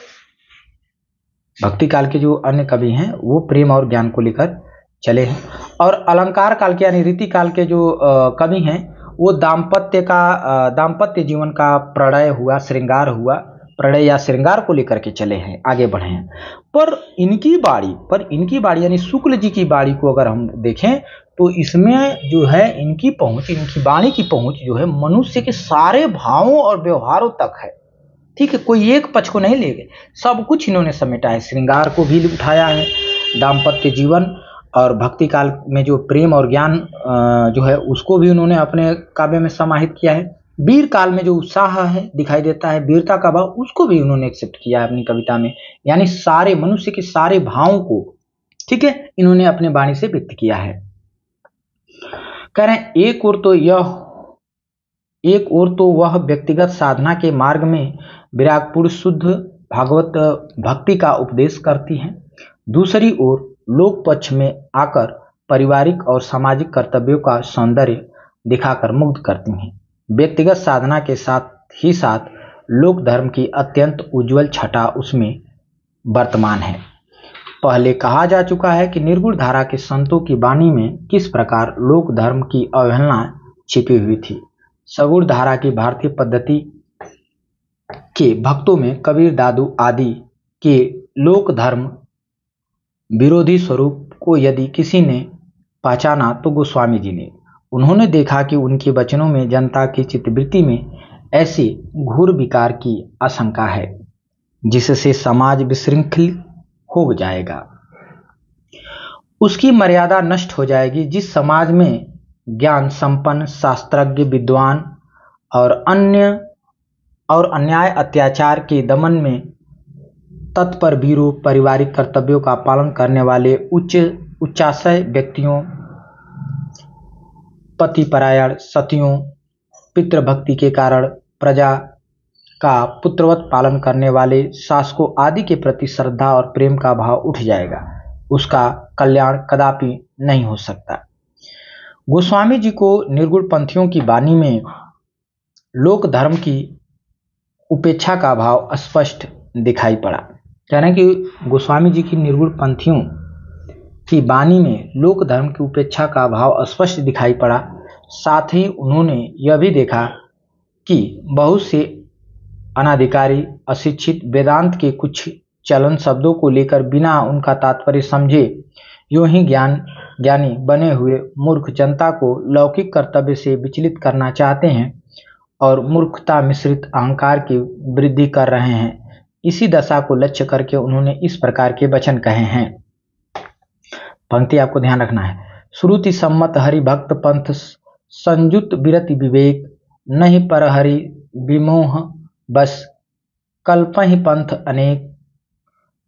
भक्ति काल के जो अन्य कवि हैं वो प्रेम और ज्ञान को लेकर चले हैं। और अलंकार काल के यानी रीति काल के जो कवि हैं वो दाम्पत्य जीवन का प्रणय हुआ, श्रृंगार हुआ, प्रणय या श्रृंगार को लेकर के चले हैं, आगे बढ़े हैं। पर इनकी बाड़ी यानी शुक्ल जी की बाड़ी को अगर हम देखें तो इसमें जो है इनकी वाणी की पहुंच जो है मनुष्य के सारे भावों और व्यवहारों तक है, ठीक है। कोई एक पक्ष को नहीं ले गए, सब कुछ इन्होंने समेटा है। श्रृंगार को भी उठाया है, दाम्पत्य जीवन और भक्ति काल में जो प्रेम और ज्ञान जो है उसको भी उन्होंने अपने काव्य में समाहित किया है। वीर काल में जो उत्साह है दिखाई देता है, वीरता का भाव, उसको भी उन्होंने एक्सेप्ट किया है अपनी कविता में। यानी सारे मनुष्य के सारे भावों को, ठीक है, इन्होंने अपने वाणी से व्यक्त किया है। कह रहे हैं एक ओर तो वह व्यक्तिगत साधना के मार्ग में विरागपूर्ण शुद्ध भागवत भक्ति का उपदेश करती हैं, दूसरी ओर लोक पक्ष में आकर पारिवारिक और सामाजिक कर्तव्यों का सौंदर्य दिखाकर मुग्ध करती हैं। व्यक्तिगत साधना के साथ ही साथ लोक धर्म की अत्यंत उज्जवल छटा उसमें वर्तमान है। पहले कहा जा चुका है कि निर्गुण धारा के संतों की वाणी में किस प्रकार लोक धर्म की अवहेलना छिपी हुई थी। सगुण धारा की भारतीय पद्धति के भक्तों में कबीर दादू आदि के लोक धर्म विरोधी स्वरूप को यदि किसी ने पहचाना तो गोस्वामी जी ने। उन्होंने देखा कि उनके वचनों में जनता की चित्तवृत्ति में ऐसी घोर विकार की आशंका है जिससे समाज विशृंखल हो जाएगा, उसकी मर्यादा नष्ट हो जाएगी। जिस समाज में ज्ञान संपन्न शास्त्रज्ञ विद्वान और अन्याय अत्याचार के दमन में तत्पर वीरों, पारिवारिक कर्तव्यों का पालन करने वाले उच्चाशय व्यक्तियों, पतिपरायण सतियों, पितृभक्ति के कारण प्रजा का पुत्रवत पालन करने वाले शासकों आदि के प्रति श्रद्धा और प्रेम का भाव उठ जाएगा, उसका कल्याण कदापि नहीं हो सकता। गोस्वामी जी को निर्गुण पंथियों की वाणी में लोक धर्म की उपेक्षा का भाव स्पष्ट दिखाई पड़ा। कह रहे हैं कि गोस्वामी जी की निर्गुण पंथियों की वाणी में लोक धर्म की उपेक्षा का भाव स्पष्ट दिखाई पड़ा। साथ ही उन्होंने यह भी देखा कि बहुत से अनाधिकारी अशिक्षित वेदांत के कुछ चलन शब्दों को लेकर बिना उनका तात्पर्य समझे यूं ही ज्ञानी बने हुए मूर्ख जनता को लौकिक कर्तव्य से विचलित करना चाहते हैं और मूर्खता मिश्रित अहंकार की वृद्धि कर रहे हैं। इसी दशा को लक्ष्य करके उन्होंने इस प्रकार के वचन कहे हैं। पंक्ति आपको ध्यान रखना है। श्रुति सम्मत हरि भक्त पंथ संयुत विरति विवेक, नहीं पर हरि विमोह बस कल्पहि पंथ अनेक,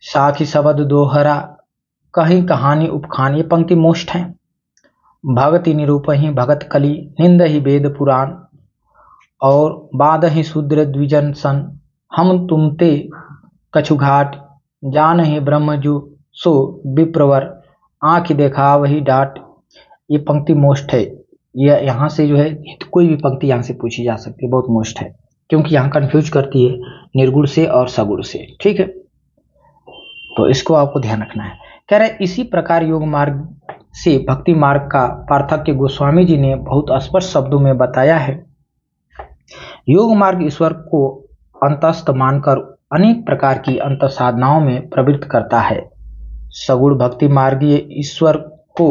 साखी शब्द दोहरा कहीं कहानी उपखान। ये पंक्ति मोस्ट है। भगति निरूपहि भगत कली, निंद ही वेद पुराण और बाद ही शूद्र द्विजन सन, हम तुमते कछु घाट, जान ही ब्रह्म जो सो विप्रवर, आँख देखा वही डांट। ये पंक्ति मोस्ट है। ये यहाँ से जो है कोई भी पंक्ति यहाँ से पूछी जा सकती है, बहुत मोस्ट है, क्योंकि यहाँ कंफ्यूज करती है निर्गुण से और सगुण से। ठीक है, तो इसको आपको ध्यान रखना है। कह रहे इसी प्रकार योग मार्ग से भक्ति मार्ग का पार्थक्य गोस्वामी जी ने बहुत स्पष्ट शब्दों में बताया है। योग मार्ग ईश्वर को अंतस्थ मानकर अनेक प्रकार की अंत साधनाओं में प्रवृत्त करता है। सगुण भक्ति मार्गीय ईश्वर को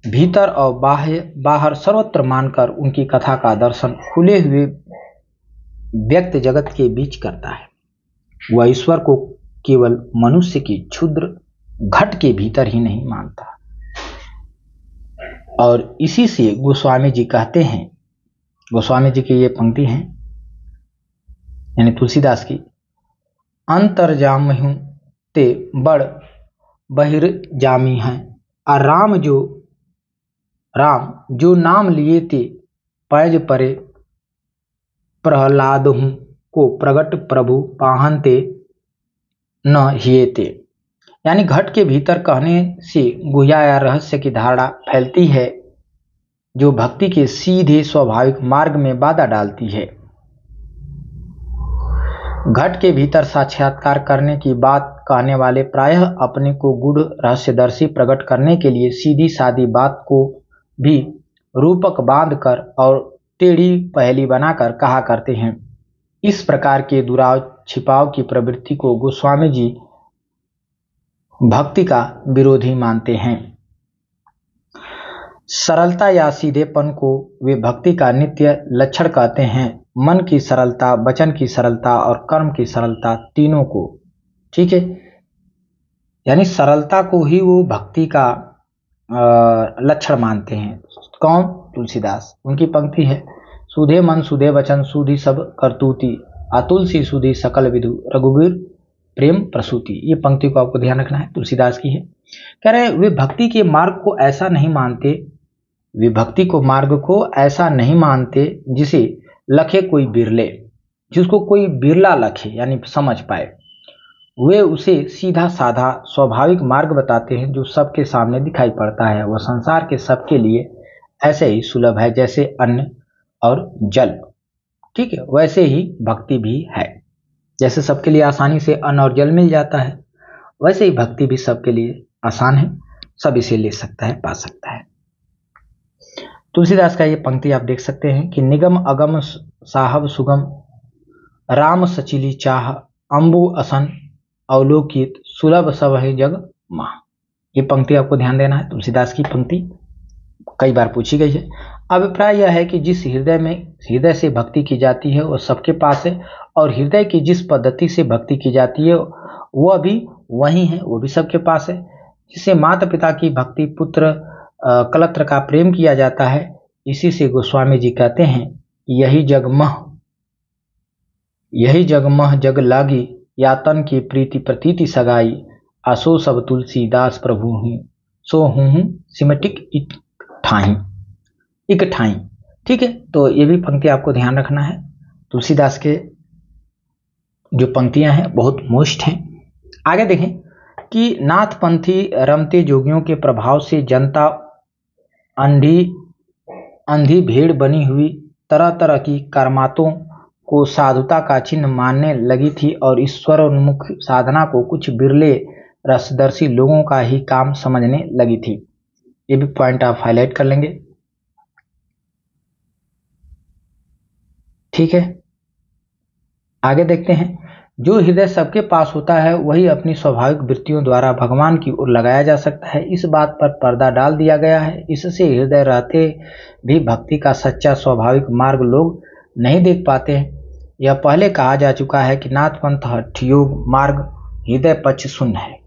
भीतर और बाहर सर्वत्र मानकर उनकी कथा का दर्शन खुले हुए व्यक्त जगत के बीच करता है। वह ईश्वर को केवल मनुष्य की क्षुद्र घट के भीतर ही नहीं मानता। और इसी से गोस्वामी जी कहते हैं, गोस्वामी जी की ये पंक्ति है यानी तुलसीदास की, अंतर्जाम हूं ते बड़ बहिर्जामी हैं, और राम जो नाम लिए ते पैज परे, प्रहलाद हूं को प्रगट प्रभु पाहनते न हिएते। यानी घट के भीतर कहने से गुह्या या रहस्य की धारणा फैलती है जो भक्ति के सीधे स्वाभाविक मार्ग में बाधा डालती है। घट के भीतर साक्षात्कार करने की बात कहने वाले प्रायः अपने को गूढ़ रहस्यदर्शी प्रकट करने के लिए सीधी सादी बात को भी रूपक बांधकर और टेढ़ी पहेली बनाकर कहा करते हैं। इस प्रकार के दुराव छिपाव की प्रवृत्ति को गोस्वामी जी भक्ति का विरोधी मानते हैं। सरलता या सीधेपन को वे भक्ति का नित्य लक्षण कहते हैं। मन की सरलता, वचन की सरलता और कर्म की सरलता, तीनों को। ठीक है, यानी सरलता को ही वो भक्ति का लक्षण मानते हैं। कौन? तुलसीदास। उनकी पंक्ति है, सुधे मन सुधे वचन सुधी सब करतूती, अतुलसी सुधी सकल विधु रघुवीर प्रेम प्रसूति। ये पंक्ति को आपको ध्यान रखना है, तुलसीदास की है। कह रहे वे भक्ति के मार्ग को ऐसा नहीं मानते, वे भक्ति को मार्ग को ऐसा नहीं मानते जिसे लखे कोई बिरले, जिसको कोई बिरला लखे यानी समझ पाए। वे उसे सीधा साधा स्वाभाविक मार्ग बताते हैं जो सबके सामने दिखाई पड़ता है। वह संसार के सबके लिए ऐसे ही सुलभ है जैसे अन्न और जल। ठीक है, वैसे ही भक्ति भी है। जैसे सबके लिए आसानी से अन्न और जल मिल जाता है, वैसे ही भक्ति भी सबके लिए आसान है, सब इसे ले सकता है, पा सकता है। तुलसीदास का ये पंक्ति आप देख सकते हैं कि निगम अगम साहब सुगम, राम सचिली चाह, अंबु असन अवलोकित, सुलभ सब है जग माह। ये पंक्ति आपको ध्यान देना है, तुलसीदास की पंक्ति कई बार पूछी गई है। अभिप्राय यह है कि जिस हृदय से भक्ति की जाती है वह सबके पास है, और हृदय की जिस पद्धति से भक्ति की जाती है वह भी वही है, वो भी सबके पास है। जिसे माता पिता की भक्ति, पुत्र कलत्र का प्रेम किया जाता है, इसी से गोस्वामी जी कहते हैं, यही जगमह जग लागी, यातन की प्रीति प्रतीति सगाई, असो सब तुलसीदास प्रभु हूँ, सो हूँ सिमटिक इक ठाई। ठीक है, तो ये भी पंक्ति आपको ध्यान रखना है। तुलसीदास के जो पंक्तियां हैं बहुत मोस्ट हैं। आगे देखें कि नाथपंथी रमते जोगियों के प्रभाव से जनता अंधी भीड़ बनी हुई तरह तरह की कर्मातों को साधुता का चिन्ह मानने लगी थी, और ईश्वरोन्मुख साधना को कुछ बिरले रसदर्शी लोगों का ही काम समझने लगी थी। ये भी पॉइंट आप हाईलाइट कर लेंगे। ठीक है, आगे देखते हैं। जो हृदय सबके पास होता है वही अपनी स्वाभाविक वृत्तियों द्वारा भगवान की ओर लगाया जा सकता है। इस बात पर पर्दा डाल दिया गया है। इससे हृदय रहते भी भक्ति का सच्चा स्वाभाविक मार्ग लोग नहीं देख पाते हैं। यह पहले कहा जा चुका है कि नाथपंथ हठ योग मार्ग हृदय पक्ष शून्य है।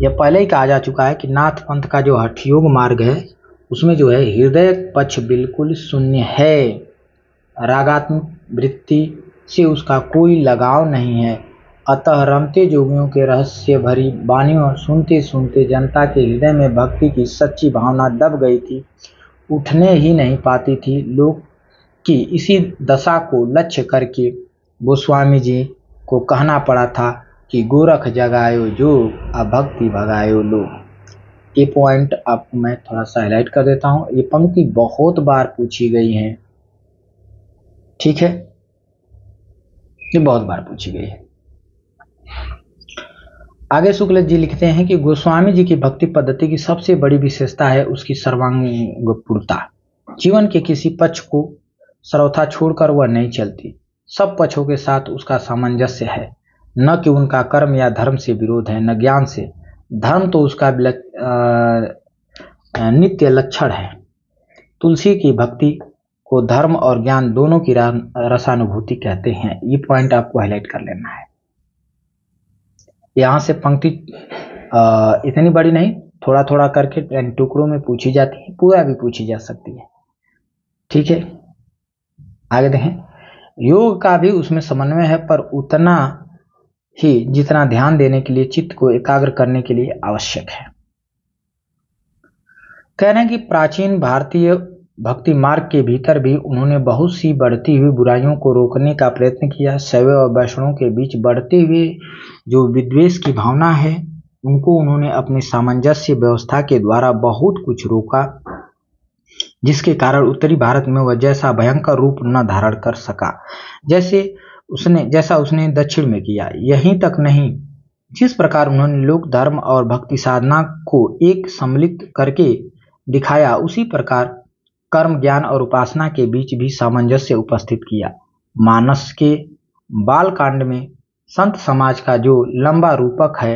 यह पहले ही कहा जा चुका है कि नाथपंथ का जो हठ योग मार्ग है उसमें जो है हृदय पक्ष बिल्कुल शून्य है। रागात्मक वृत्ति से उसका कोई लगाव नहीं है। अतः रमते जोगियों के रहस्य भरी वाणियों सुनते सुनते जनता के हृदय में भक्ति की सच्ची भावना दब गई थी, उठने ही नहीं पाती थी। लोग की इसी दशा को लक्ष्य करके गोस्वामी जी को कहना पड़ा था कि गोरख जगायो जोग अभक्ति भगायो लोग। ये पॉइंट आपको मैं थोड़ा सा हाईलाइट कर देता हूँ। ये पंक्ति बहुत बार पूछी गई है। ठीक है, ये बहुत बार पूछी गई है। आगे शुक्ल जी लिखते हैं कि गोस्वामी जी की भक्ति पद्धति की सबसे बड़ी विशेषता है उसकी सर्वांगपूर्णता। जीवन के किसी पक्ष को सर्वथा छोड़कर वह नहीं चलती। सब पक्षों के साथ उसका सामंजस्य है। न कि उनका कर्म या धर्म से विरोध है, न ज्ञान से। धर्म तो उसका नित्य लक्षण है। तुलसी की भक्ति को धर्म और ज्ञान दोनों की रसानुभूति कहते हैं। ये पॉइंट आपको हाईलाइट कर लेना है। यहाँ से पंक्ति इतनी बड़ी नहीं, थोड़ा थोड़ा करके टुकड़ों में पूछी जाती है, पूरा भी पूछी जा सकती है। ठीक है, आगे देखें। योग का भी उसमें समन्वय है, पर उतना ही जितना ध्यान देने के लिए चित्त को एकाग्र करने के लिए आवश्यक है। कह रहे हैं कि प्राचीन भारतीय भक्ति मार्ग के भीतर भी उन्होंने बहुत सी बढ़ती हुई बुराइयों को रोकने का प्रयत्न किया। शैव और वैष्णव के बीच बढ़ते हुए जो विद्वेष की भावना है उनको उन्होंने अपने सामंजस्य व्यवस्था के द्वारा बहुत कुछ रोका, जिसके कारण उत्तरी भारत में वह जैसा भयंकर रूप न धारण कर सका जैसा उसने दक्षिण में किया। यहीं तक नहीं, जिस प्रकार उन्होंने लोक धर्म और भक्ति साधना को एक सम्मिलित करके दिखाया, उसी प्रकार कर्म ज्ञान और उपासना के बीच भी सामंजस्य उपस्थित किया। मानस के बाल कांड में संत समाज का जो लंबा रूपक है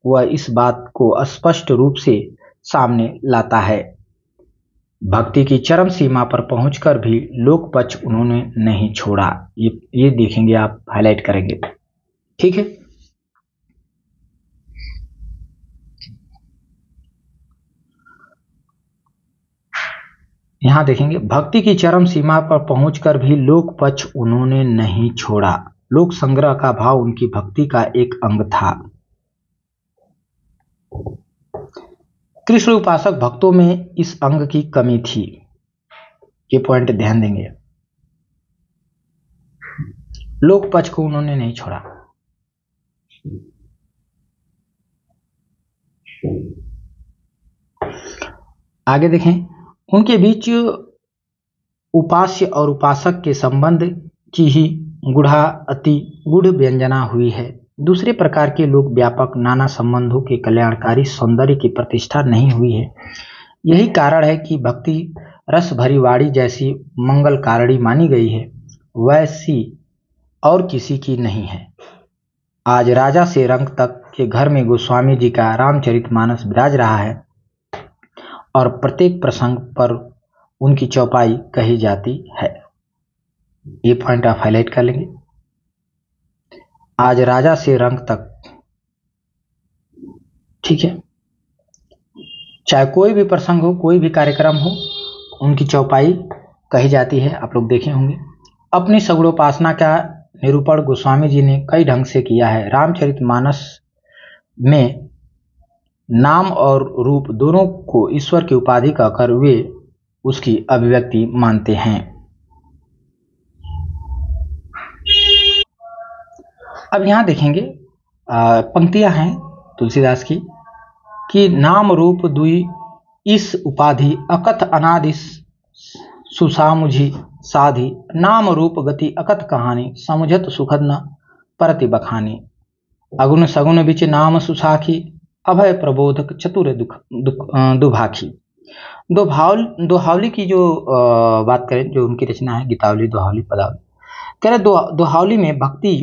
वह इस बात को स्पष्ट रूप से सामने लाता है। भक्ति की चरम सीमा पर पहुंचकर भी लोक पक्ष उन्होंने नहीं छोड़ा। ये देखेंगे, आप हाईलाइट करेंगे। ठीक है, यहां देखेंगे, भक्ति की चरम सीमा पर पहुंचकर भी लोक पक्ष उन्होंने नहीं छोड़ा। लोक संग्रह का भाव उनकी भक्ति का एक अंग था। कृष्ण उपासक भक्तों में इस अंग की कमी थी। ये पॉइंट ध्यान देंगे। लोक पक्ष को उन्होंने नहीं छोड़ा। आगे देखें, उनके बीच उपास्य और उपासक के संबंध की ही अति गूढ़ व्यंजना हुई है। दूसरे प्रकार के लोक व्यापक नाना संबंधों के कल्याणकारी सौंदर्य की प्रतिष्ठा नहीं हुई है। यही कारण है कि भक्ति रस भरी वाणी जैसी मंगल कारणी मानी गई है, वैसी और किसी की नहीं है। आज राजा से रंग तक के घर में गोस्वामी जी का रामचरितमानस विराज रहा है और प्रत्येक प्रसंग पर उनकी चौपाई कही जाती है। ये पॉइंट आप हाईलाइट कर लेंगे। आज राजा से रंग तक, ठीक है, चाहे कोई भी प्रसंग हो, कोई भी कार्यक्रम हो, उनकी चौपाई कही जाती है। आप लोग देखे होंगे। अपनी सगुणोपासना का निरूपण गोस्वामी जी ने कई ढंग से किया है। रामचरितमानस में नाम और रूप दोनों को ईश्वर की उपाधि कहकर वे उसकी अभिव्यक्ति मानते हैं। अब यहां देखेंगे, पंक्तियां हैं तुलसीदास की कि नाम रूप दुई इस उपाधि अकथ अनादि सुसामुझी साधि, नाम रूप गति अकथ कहानी समुझत सुखद न परति बखानी, अगुन सगुन बिच नाम सुसाखी, अभय प्रबोधक चतुर दुभाखी। दोहावली की जो बात करें, जो उनकी रचना है गीतावली, दोहावली, पदावली, कह रहे दोहावली में भक्ति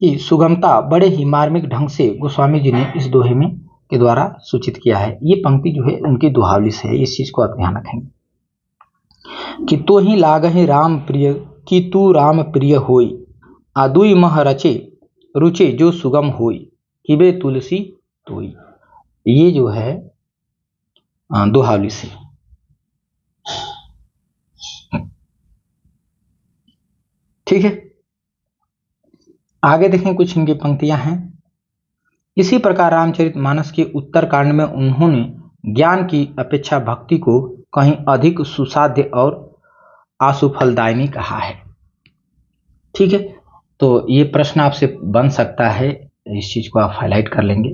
की सुगमता बड़े ही मार्मिक ढंग से गोस्वामी जी ने इस दोहे में के द्वारा सूचित किया है। ये पंक्ति जो है उनकी दोहावली से है, इस चीज को आप ध्यान रखेंगे कि तो ही लागहि राम प्रिय कि तू राम प्रिय होई, आदुई मह रचे रुचे जो सुगम होई, किबे तुलसी तोई। ये जो है दोहावली से। ठीक है, आगे देखें कुछ इनकी पंक्तियां हैं। इसी प्रकार रामचरितमानस के उत्तरकांड में उन्होंने ज्ञान की अपेक्षा भक्ति को कहीं अधिक सुसाध्य और आशुफलदायिनी कहा है। ठीक है, तो ये प्रश्न आपसे बन सकता है, इस चीज को आप हाईलाइट कर लेंगे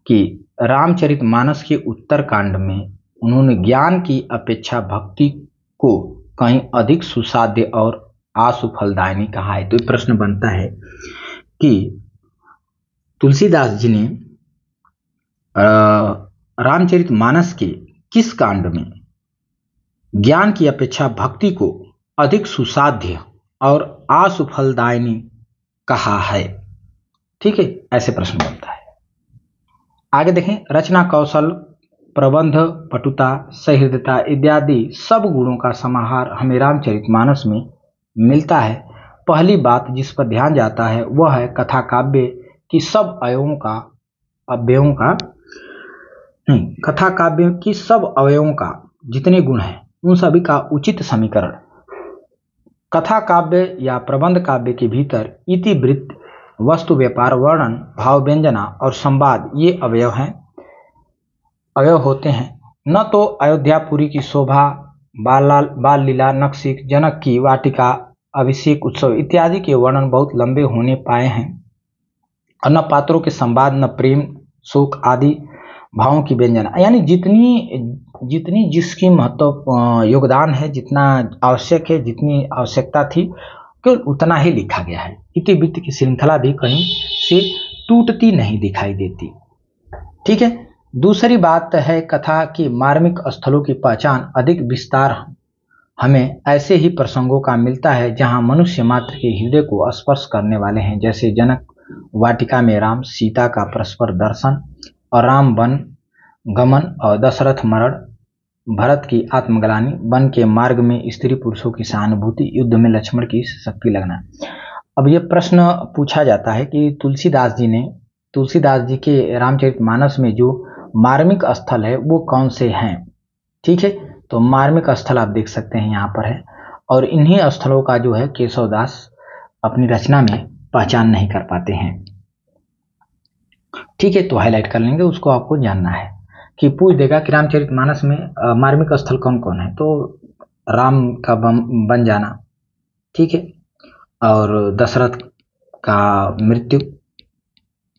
कि रामचरितमानस के उत्तरकांड में उन्होंने ज्ञान की अपेक्षा भक्ति को कहीं अधिक सुसाध्य और आशुफलदायिनी कहा है। तो ये प्रश्न बनता है कि तुलसीदास जी ने रामचरितमानस के किस कांड में ज्ञान की अपेक्षा भक्ति को अधिक सुसाध्य और आशुफलदायिनी कहा है। ठीक है, ऐसे प्रश्न बनता है। आगे देखें, रचना कौशल, प्रबंध पटुता, सहृदयता इत्यादि सब गुणों का समाहार हमें रामचरितमानस में मिलता है। पहली बात जिस पर ध्यान जाता है वह है कथा काव्य की सब कथा काव्य की सब अवयवों का जितने गुण हैं उन सभी का उचित समीकरण। कथा काव्य या प्रबंध काव्य के भीतर इतिवृत्त, वस्तु व्यापार, वर्णन, भाव व्यंजना और संवाद ये अवयव होते हैं। न तो अयोध्यापुरी की शोभा, बाल लीला, नक्शिक, जनक की वाटिका, अभिषेक उत्सव इत्यादि के वर्णन बहुत लंबे होने पाए हैं, और न पात्रों के संवाद, न प्रेम शोक आदि भावों की व्यंजना। यानी जितनी जिसकी महत्व योगदान है, जितना आवश्यक है, जितनी आवश्यकता थी केवल उतना ही लिखा गया है। इतिवृत्त की श्रृंखला भी कहीं से टूटती नहीं दिखाई देती। ठीक है, दूसरी बात है कथा की मार्मिक स्थलों की पहचान, अधिक विस्तार हमें ऐसे ही प्रसंगों का मिलता है जहां मनुष्य मात्र के हृदय को स्पर्श करने वाले हैं, जैसे जनक वाटिका में राम सीता का परस्पर दर्शन और राम वन गमन और दशरथ मरण, भरत की आत्मग्लानि, वन के मार्ग में स्त्री पुरुषों की सहानुभूति, युद्ध में लक्ष्मण की शक्ति लगना। अब यह प्रश्न पूछा जाता है कि तुलसीदास जी के रामचरितमानस में जो मार्मिक स्थल है वो कौन से हैं। ठीक है, तो मार्मिक स्थल आप देख सकते हैं यहाँ पर है, और इन्हीं स्थलों का जो है केशवदास अपनी रचना में पहचान नहीं कर पाते हैं। ठीक है, तो हाईलाइट कर लेंगे, उसको आपको जानना है कि पूछ देगा कि रामचरितमानस में मार्मिक स्थल कौन कौन है। तो राम का बन जाना, ठीक है, और दशरथ का मृत्यु,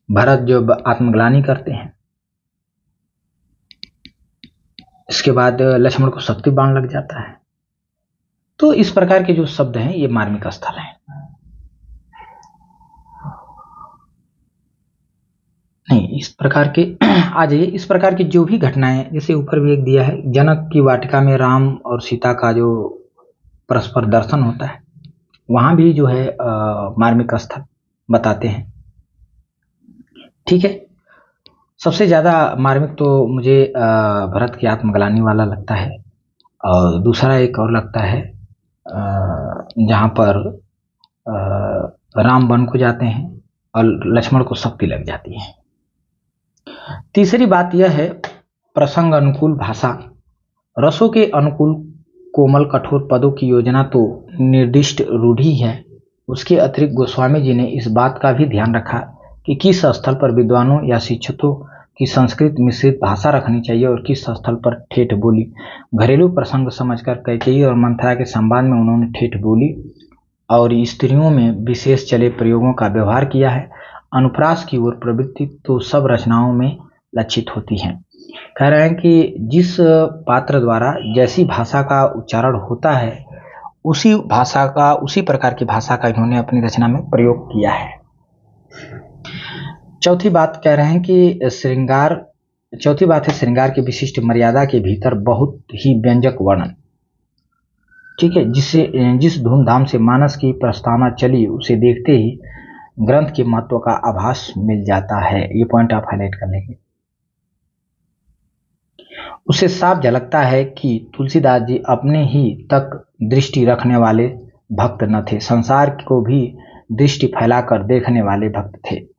भरत जो आत्मग्लानि करते हैं, इसके बाद लक्ष्मण को शक्ति बाण लग जाता है। तो इस प्रकार के जो शब्द हैं ये मार्मिक स्थल हैं। नहीं, इस प्रकार के आ जाइए, इस प्रकार की जो भी घटनाएं, जैसे ऊपर भी एक दिया है, जनक की वाटिका में राम और सीता का जो परस्पर दर्शन होता है, वहां भी जो है मार्मिक स्थल बताते हैं। ठीक है, सबसे ज्यादा मार्मिक तो मुझे भरत की आत्मग्लानि वाला लगता है, और दूसरा एक और लगता है जहां पर राम वन को जाते हैं और लक्ष्मण को शक्ति लग जाती है। तीसरी बात यह है प्रसंग अनुकूल भाषा, रसों के अनुकूल कोमल कठोर पदों की योजना तो निर्दिष्ट रूढ़ी है। उसके अतिरिक्त गोस्वामी जी ने इस बात का भी ध्यान रखा कि किस स्थल पर विद्वानों या शिक्षकों की संस्कृत मिश्रित भाषा रखनी चाहिए और किस स्थल पर ठेठ बोली। घरेलू प्रसंग समझकर कैकेयी और मंथरा के संवाद में उन्होंने ठेठ बोली और स्त्रियों में विशेष चले प्रयोगों का व्यवहार किया है। अनुप्रास की ओर प्रवृत्ति तो सब रचनाओं में लक्षित होती है। कह रहे हैं कि जिस पात्र द्वारा जैसी भाषा का उच्चारण होता है उसी प्रकार की भाषा का इन्होंने अपनी रचना में प्रयोग किया है। चौथी बात कह रहे हैं कि श्रृंगार चौथी बात है श्रृंगार की विशिष्ट मर्यादा के भीतर बहुत ही व्यंजक वर्णन। ठीक है, जिस धूमधाम से मानस की प्रस्तावना चली उसे देखते ही ग्रंथ के महत्व का आभास मिल जाता है। ये पॉइंट आप हाईलाइट कर लेंगे। उससे साफ झलकता है कि तुलसीदास जी अपने ही तक दृष्टि रखने वाले भक्त न थे, संसार को भी दृष्टि फैलाकर देखने वाले भक्त थे।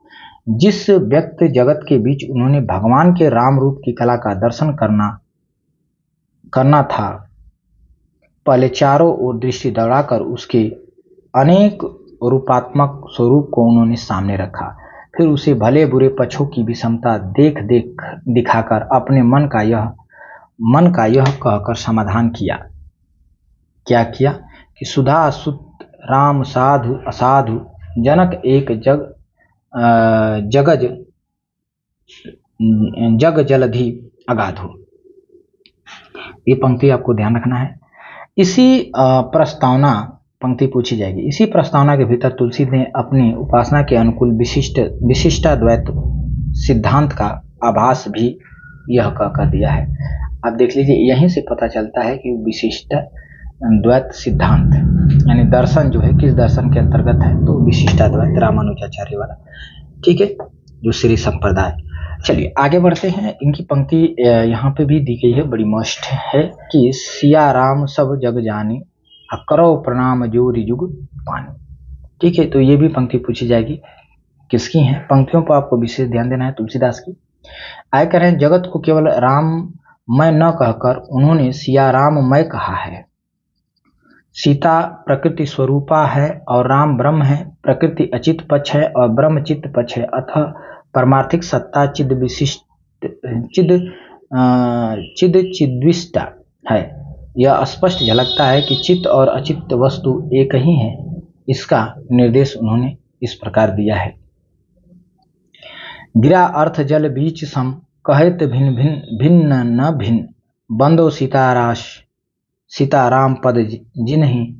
जिस व्यक्त जगत के बीच उन्होंने भगवान के राम रूप की कला का दर्शन करना था, पहले चारों ओर दृष्टि दौड़ाकर उसके अनेक रूपात्मक स्वरूप को उन्होंने सामने रखा, फिर उसे भले बुरे पक्षों की विषमता दिखाकर अपने मन का यह कहकर समाधान किया। क्या किया कि सुधा सुत राम साधु असाधु जनक एक जग जलधि अगाधु। ये पंक्ति आपको ध्यान रखना है। इसी प्रस्तावना पंक्ति पूछी जाएगी। इसी प्रस्तावना के भीतर तुलसी ने अपनी उपासना के अनुकूल विशिष्टाद्वैत सिद्धांत का आभास भी यह कर दिया है। आप देख लीजिए, यहीं से पता चलता है कि विशिष्ट द्वैत सिद्धांत यानी दर्शन जो है किस दर्शन के अंतर्गत है, तो विशिष्टाद्वैत रामानुजाचार्य वाला। ठीक है, जो श्री संप्रदाय। चलिए आगे बढ़ते हैं। इनकी पंक्ति यहाँ पे भी दी गई है, बड़ी मस्त है कि सिया राम सब जग जानी करो प्रणाम जोरी जुग पानी। ठीक है, तो ये भी पंक्ति पूछी जाएगी। किसकी है? पंक्तियों पर आपको विशेष ध्यान देना है, तुलसीदास की। आगे कह रहे हैं, जगत को केवल राम मैं न कहकर उन्होंने सिया राम मैं कहा है। सीता प्रकृति स्वरूपा है और राम ब्रह्म है। प्रकृति अचित पक्ष है और ब्रह्म चित्त पक्ष है। अतः परमार्थिक सत्ता चिद्विष्टा है। यह स्पष्ट झलकता है कि चित्त और अचित्त वस्तु एक ही है। इसका निर्देश उन्होंने इस प्रकार दिया है। गिरा अर्थ जल बीच सम कहत भिन्न न भिन्न बंदो सीताराम पद जिन्हीं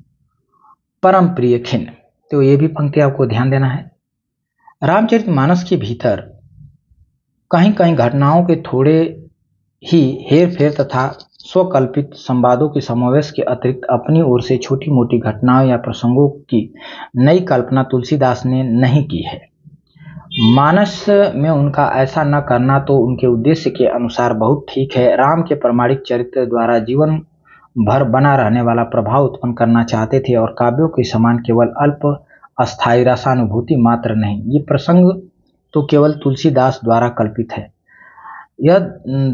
परम प्रिय खिन। तो ये भी पंक्ति आपको ध्यान देना है। रामचरितमानस के भीतर कहीं कहीं घटनाओं के थोड़े ही हेर फेर तथा स्वकल्पित संवादों के समावेश के अतिरिक्त अपनी ओर से छोटी मोटी घटनाओं या प्रसंगों की नई कल्पना तुलसीदास ने नहीं की है। मानस में उनका ऐसा न करना तो उनके उद्देश्य के अनुसार बहुत ठीक है। राम के प्रामाणिक चरित्र द्वारा जीवन भर बना रहने वाला प्रभाव उत्पन्न करना चाहते थे और काव्यों के समान केवल अल्प अस्थायी रसानुभूति मात्र नहीं। ये प्रसंग तो केवल तुलसीदास द्वारा कल्पित है। यह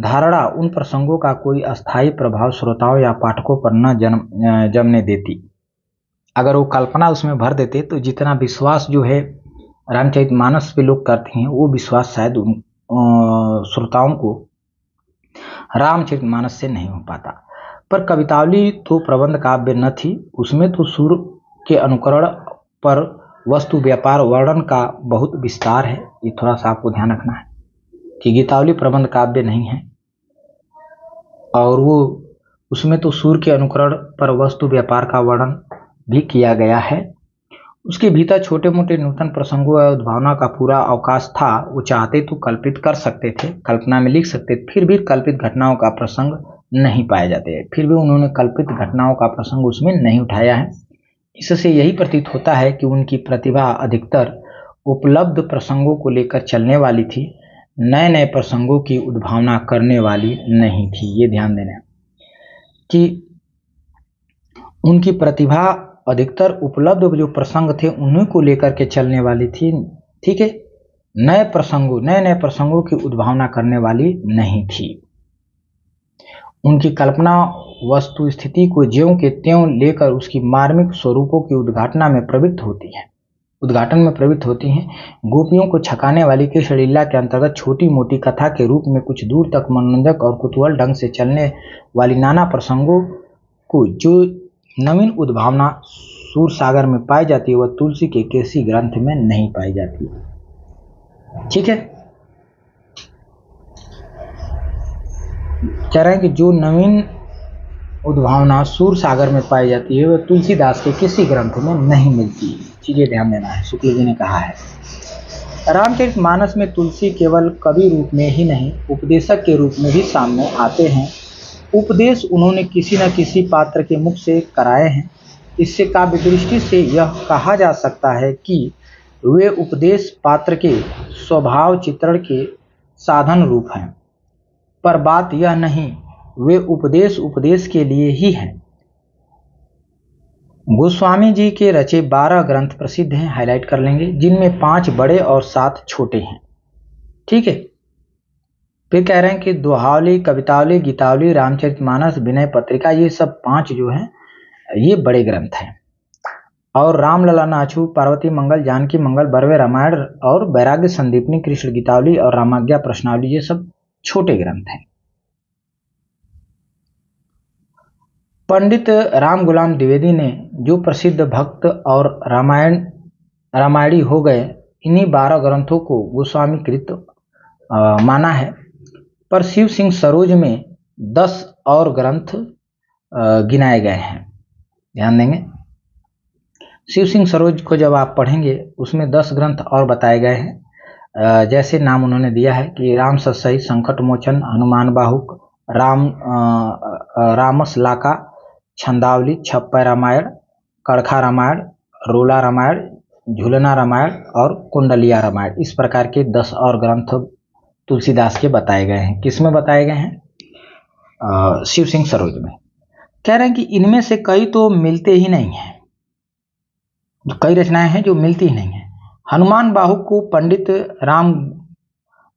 धारणा उन प्रसंगों का कोई अस्थायी प्रभाव श्रोताओं या पाठकों पर न जमने देती। अगर वो कल्पना उसमें भर देते तो जितना विश्वास जो है रामचरितमानस पे लोग करते हैं, वो विश्वास शायद श्रोताओं को रामचरितमानस से नहीं हो पाता। पर कवितावली तो प्रबंध काव्य न थी, उसमें तो सुर के अनुकरण पर वस्तु व्यापार वर्णन का बहुत विस्तार है। ये थोड़ा सा आपको ध्यान रखना है कि गीतावली प्रबंध काव्य नहीं है और वो उसमें तो सुर के अनुकरण पर वस्तु व्यापार का वर्णन भी किया गया है। उसके भीतर छोटे मोटे नूतन प्रसंगों या उद्भावना का पूरा अवकाश था। वो चाहते तो कल्पित कर सकते थे, कल्पना में लिख सकते, फिर भी कल्पित घटनाओं का प्रसंग नहीं पाए जाते। फिर भी उन्होंने कल्पित घटनाओं का प्रसंग उसमें नहीं उठाया है। इससे यही प्रतीत होता है कि उनकी प्रतिभा अधिकतर उपलब्ध प्रसंगों को लेकर चलने वाली थी, नए नए प्रसंगों की उद्भावना करने वाली नहीं थी। ये ध्यान देना कि उनकी प्रतिभा अधिकतर उपलब्ध जो प्रसंग थे उन्हीं को लेकर के चलने वाली थी। ठीक है, नए नए प्रसंगों की उद्भावना करने वाली नहीं थी। उनकी कल्पना वस्तु स्थिति को ज्यों के त्यों लेकर उसकी मार्मिक स्वरूपों की उद्घाटन में प्रवृत्त होती हैं। गोपियों को छकाने वाली कृष्णलीला के अंतर्गत छोटी मोटी कथा के रूप में कुछ दूर तक मनोरंजक और कुतूहल ढंग से चलने वाली नाना प्रसंगों को जो नवीन उद्भावना सूर सागर में पाई जाती है वह तुलसी के किसी ग्रंथ में नहीं पाई जाती। ठीक है, कह रहे हैं कि जो नवीन उद्भावना सूर सागर में पाई जाती है वह तुलसीदास के किसी ग्रंथ में नहीं मिलती। चीजें ध्यान देना है, शुक्ल जी ने कहा है। रामचरितमानस में तुलसी केवल कवि रूप में ही नहीं, उपदेशक के रूप में भी सामने आते हैं। उपदेश उन्होंने किसी न किसी पात्र के मुख से कराए हैं। इससे काव्य दृष्टि से यह कहा जा सकता है कि वे उपदेश पात्र के स्वभाव चित्रण के साधन रूप हैं। पर बात यह नहीं, वे उपदेश के लिए ही हैं। गोस्वामी जी के रचे 12 ग्रंथ प्रसिद्ध हैं, हाईलाइट कर लेंगे, जिनमें 5 बड़े और 7 छोटे हैं। ठीक है। फिर कह रहे हैं कि दोहावली, कवितावली, गीतावली, रामचरितमानस, विनय पत्रिका, ये सब 5 जो हैं ये बड़े ग्रंथ हैं। और राम लला अछूत, पार्वती मंगल, जानकी मंगल, बरवे रामायण और वैराग्य संदीपनी, कृष्ण गीतावली और रामाज्ञा प्रश्नावली, ये सब छोटे ग्रंथ हैं। पंडित राम गुलाम द्विवेदी ने जो प्रसिद्ध भक्त और रामायणी हो गए, इन्हीं 12 ग्रंथों को गोस्वामी कृत माना है। पर शिव सिंह सरोज में 10 और ग्रंथ गिनाए गए हैं। ध्यान देंगे, शिव सिंह सरोज को जब आप पढ़ेंगे उसमें 10 ग्रंथ और बताए गए हैं। जैसे नाम उन्होंने दिया है कि राम सतसई, संकट मोचन, हनुमान बाहुक, रामसलाका, छंदावली, छप्पय रामायण, कड़खा रामायण, रोला रामायण, झूलना रामायण और कुंडलिया रामायण, इस प्रकार के 10 और ग्रंथ तुलसीदास के बताए गए हैं। किसमें बताए गए हैं? शिव सिंह सरोज में। कह रहे हैं कि इनमें से कई तो मिलते ही नहीं हैं, कई रचनाएं हैं जो मिलती ही नहीं हैं। हनुमान बाहुक को पंडित राम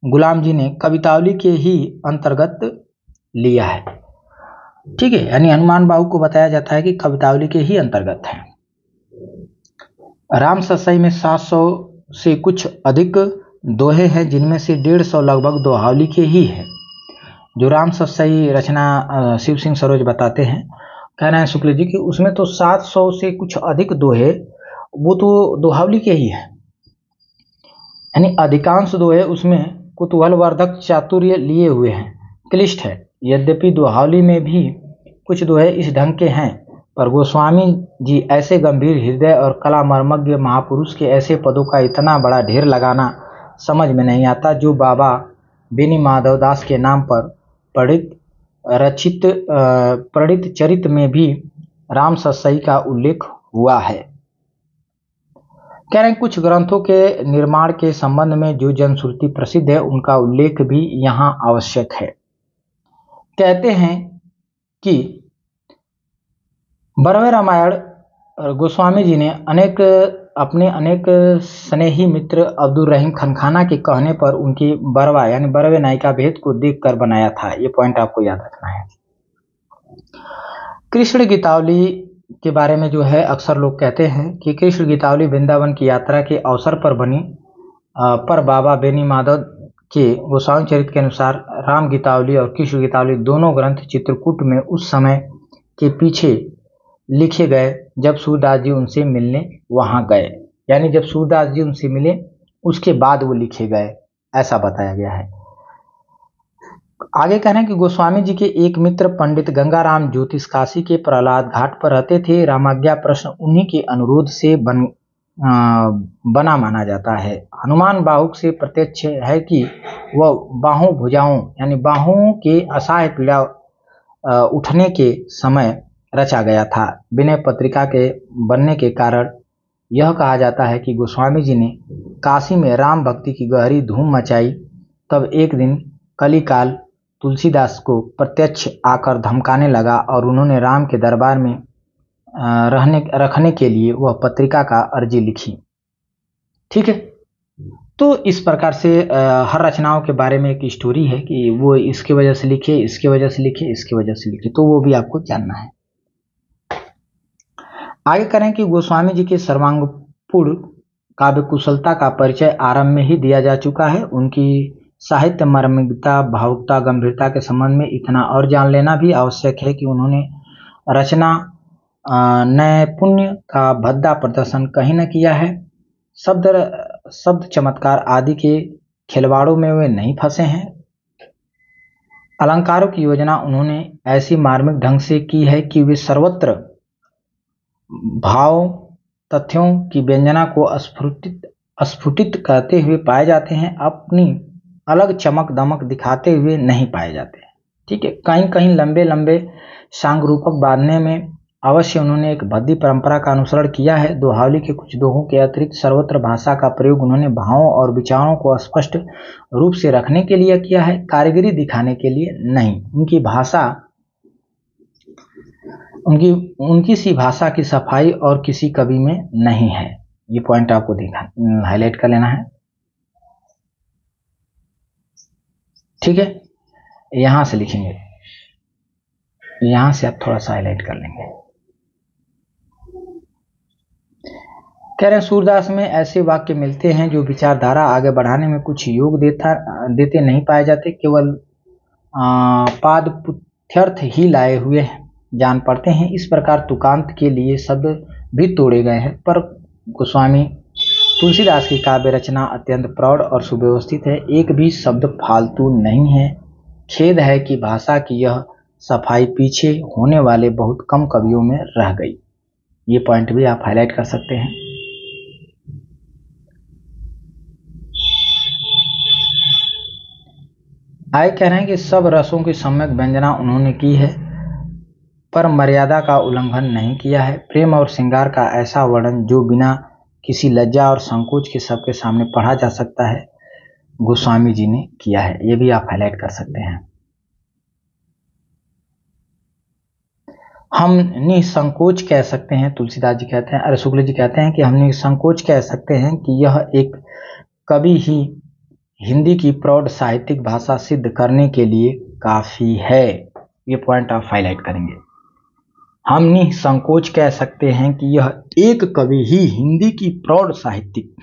गुलाम जी ने कवितावली के ही अंतर्गत लिया है। ठीक है, यानी हनुमान बाहुक को बताया जाता है कि कवितावली के ही अंतर्गत है। राम सतसई में 700 से कुछ अधिक दोहे हैं, जिनमें से 150 लगभग दोहावली के ही है। जो राम सतसई रचना शिव सिंह सरोज बताते हैं, कह रहे हैं शुक्ल जी कि उसमें तो 700 से कुछ अधिक दोहे वो तो दोहावली के ही है। यानी अधिकांश दोहे उसमें कुतूहलवर्धक चातुर्य लिए हुए हैं, क्लिष्ट है। यद्यपि दोहावली में भी कुछ दोहे इस ढंग के हैं, पर गोस्वामी जी ऐसे गंभीर हृदय और कला मर्मज्ञ महापुरुष के ऐसे पदों का इतना बड़ा ढेर लगाना समझ में नहीं आता, जो बाबा बेनी माधव दास के नाम पर प्रणीत चरित्र में भी राम सतसई का उल्लेख हुआ है। कह रहे हैं कुछ ग्रंथों के निर्माण के संबंध में जो जनश्रुति प्रसिद्ध है, उनका उल्लेख भी यहाँ आवश्यक है। कहते हैं कि बरवे रामायण गोस्वामी जी ने अपने अनेक स्नेही मित्र अब्दुल रहीम खनखाना के कहने पर उनकी बरवा यानी बरवे नायिका भेद को देखकर बनाया था। ये पॉइंट आपको याद रखना है। कृष्ण गीतावली के बारे में जो है अक्सर लोग कहते हैं कि कृष्ण गीतावली वृंदावन की यात्रा के अवसर पर बनी, पर बाबा बेनी माधव के गोस्वामी चरित्र के अनुसार राम गीतावली और कृष्ण गीतावली दोनों ग्रंथ चित्रकूट में उस समय के पीछे लिखे गए जब सूरदास जी उनसे मिलने वहां गए। यानी जब सूरदास जी उनसे मिले उसके बाद वो लिखे गए, ऐसा बताया गया है। आगे कह रहे हैं कि गोस्वामी जी के एक मित्र पंडित गंगाराम ज्योतिष काशी के प्रहलाद घाट पर रहते थे। रामाज्ञा प्रश्न उन्हीं के अनुरोध से बना माना जाता है। हनुमान बाहुक से प्रत्यक्ष है कि वह बाहों भुजाओं यानी बाहों के असहाय पीड़ा उठने के समय रचा गया था। विनय पत्रिका के बनने के कारण यह कहा जाता है कि गोस्वामी जी ने काशी में राम भक्ति की गहरी धूम मचाई। तब एक दिन कलिकाल तुलसीदास को प्रत्यक्ष आकर धमकाने लगा और उन्होंने राम के दरबार में रखने के लिए वह पत्रिका का अर्जी लिखी। ठीक है, तो इस प्रकार से हर रचनाओं के बारे में एक स्टोरी है कि वो इसके वजह से लिखे, इसके वजह से लिखे, इसके वजह से लिखे, तो वो भी आपको जानना है। आगे करें कि गोस्वामी जी के सर्वांगपूर्ण काव्य कुशलता का परिचय आरंभ में ही दिया जा चुका है। उनकी साहित्य मर्मिकता, भावुकता, गंभीरता के संबंध में इतना और जान लेना भी आवश्यक है कि उन्होंने रचना नैपुण्य का भद्दा प्रदर्शन कहीं न किया है। शब्द चमत्कार आदि के खिलवाड़ों में वे नहीं फंसे हैं। अलंकारों की योजना उन्होंने ऐसी मार्मिक ढंग से की है कि वे सर्वत्र भाव तथ्यों की व्यंजना को स्फुटित करते हुए पाए जाते हैं, अपनी अलग चमक दमक दिखाते हुए नहीं पाए जाते हैं। ठीक है, कहीं कहीं लंबे लंबे सांग रूपक बांधने में अवश्य उन्होंने एक भद्दी परंपरा का अनुसरण किया है। दोहावली के कुछ दोहों के अतिरिक्त सर्वत्र भाषा का प्रयोग उन्होंने भावों और विचारों को स्पष्ट रूप से रखने के लिए किया है, कारीगरी दिखाने के लिए नहीं। उनकी भाषा, उनकी सी भाषा की सफाई और किसी कवि में नहीं है। ये पॉइंट आपको हाईलाइट कर लेना है। ठीक है, यहां से लिखेंगे, यहां से आप थोड़ा सा हाईलाइट कर लेंगे। कह रहे हैं सूरदास में ऐसे वाक्य मिलते हैं जो विचारधारा आगे बढ़ाने में कुछ योग देते नहीं पाए जाते, केवल पादपुथ्यर्थ ही लाए हुए जान पड़ते हैं। इस प्रकार तुकांत के लिए शब्द भी तोड़े गए हैं, पर गोस्वामी तुलसीदास की काव्य रचना अत्यंत प्रौढ़ और सुव्यवस्थित है, एक भी शब्द फालतू नहीं है। खेद है कि भाषा की यह सफाई पीछे होने वाले बहुत कम कवियों में रह गई। ये पॉइंट भी आप हाईलाइट कर सकते हैं। आगे कह रहे हैं कि सब रसों की सम्यक व्यंजना उन्होंने की है, पर मर्यादा का उल्लंघन नहीं किया है। प्रेम और श्रृंगार का ऐसा वर्णन जो बिना किसी लज्जा और संकोच के सबके सामने पढ़ा जा सकता है, गोस्वामी जी ने किया है। ये भी आप हाईलाइट कर सकते हैं। हम निसंकोच कह सकते हैं, तुलसीदास जी कहते हैं, अरे शुक्ल जी कहते हैं कि हम निसंकोच कह सकते हैं कि यह एक कवि ही हिंदी की प्रौढ़ साहित्यिक भाषा सिद्ध करने के लिए काफी है। ये पॉइंट आप हाईलाइट करेंगे। हम निसंकोच कह सकते हैं कि यह एक कवि ही हिंदी की प्रौढ़ साहित्यिक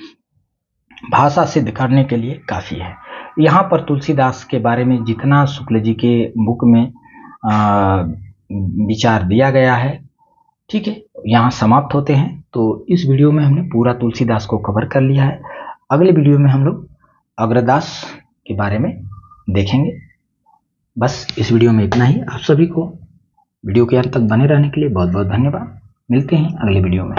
भाषा सिद्ध करने के लिए काफी है। यहाँ पर तुलसीदास के बारे में जितना शुक्ल जी के बुक में विचार दिया गया है, ठीक है, यहाँ समाप्त होते हैं। तो इस वीडियो में हमने पूरा तुलसीदास को कवर कर लिया है। अगले वीडियो में हम लोग अग्रदास के बारे में देखेंगे। बस इस वीडियो में इतना ही। आप सभी को वीडियो के अंत तक बने रहने के लिए बहुत बहुत धन्यवाद। मिलते हैं अगले वीडियो में।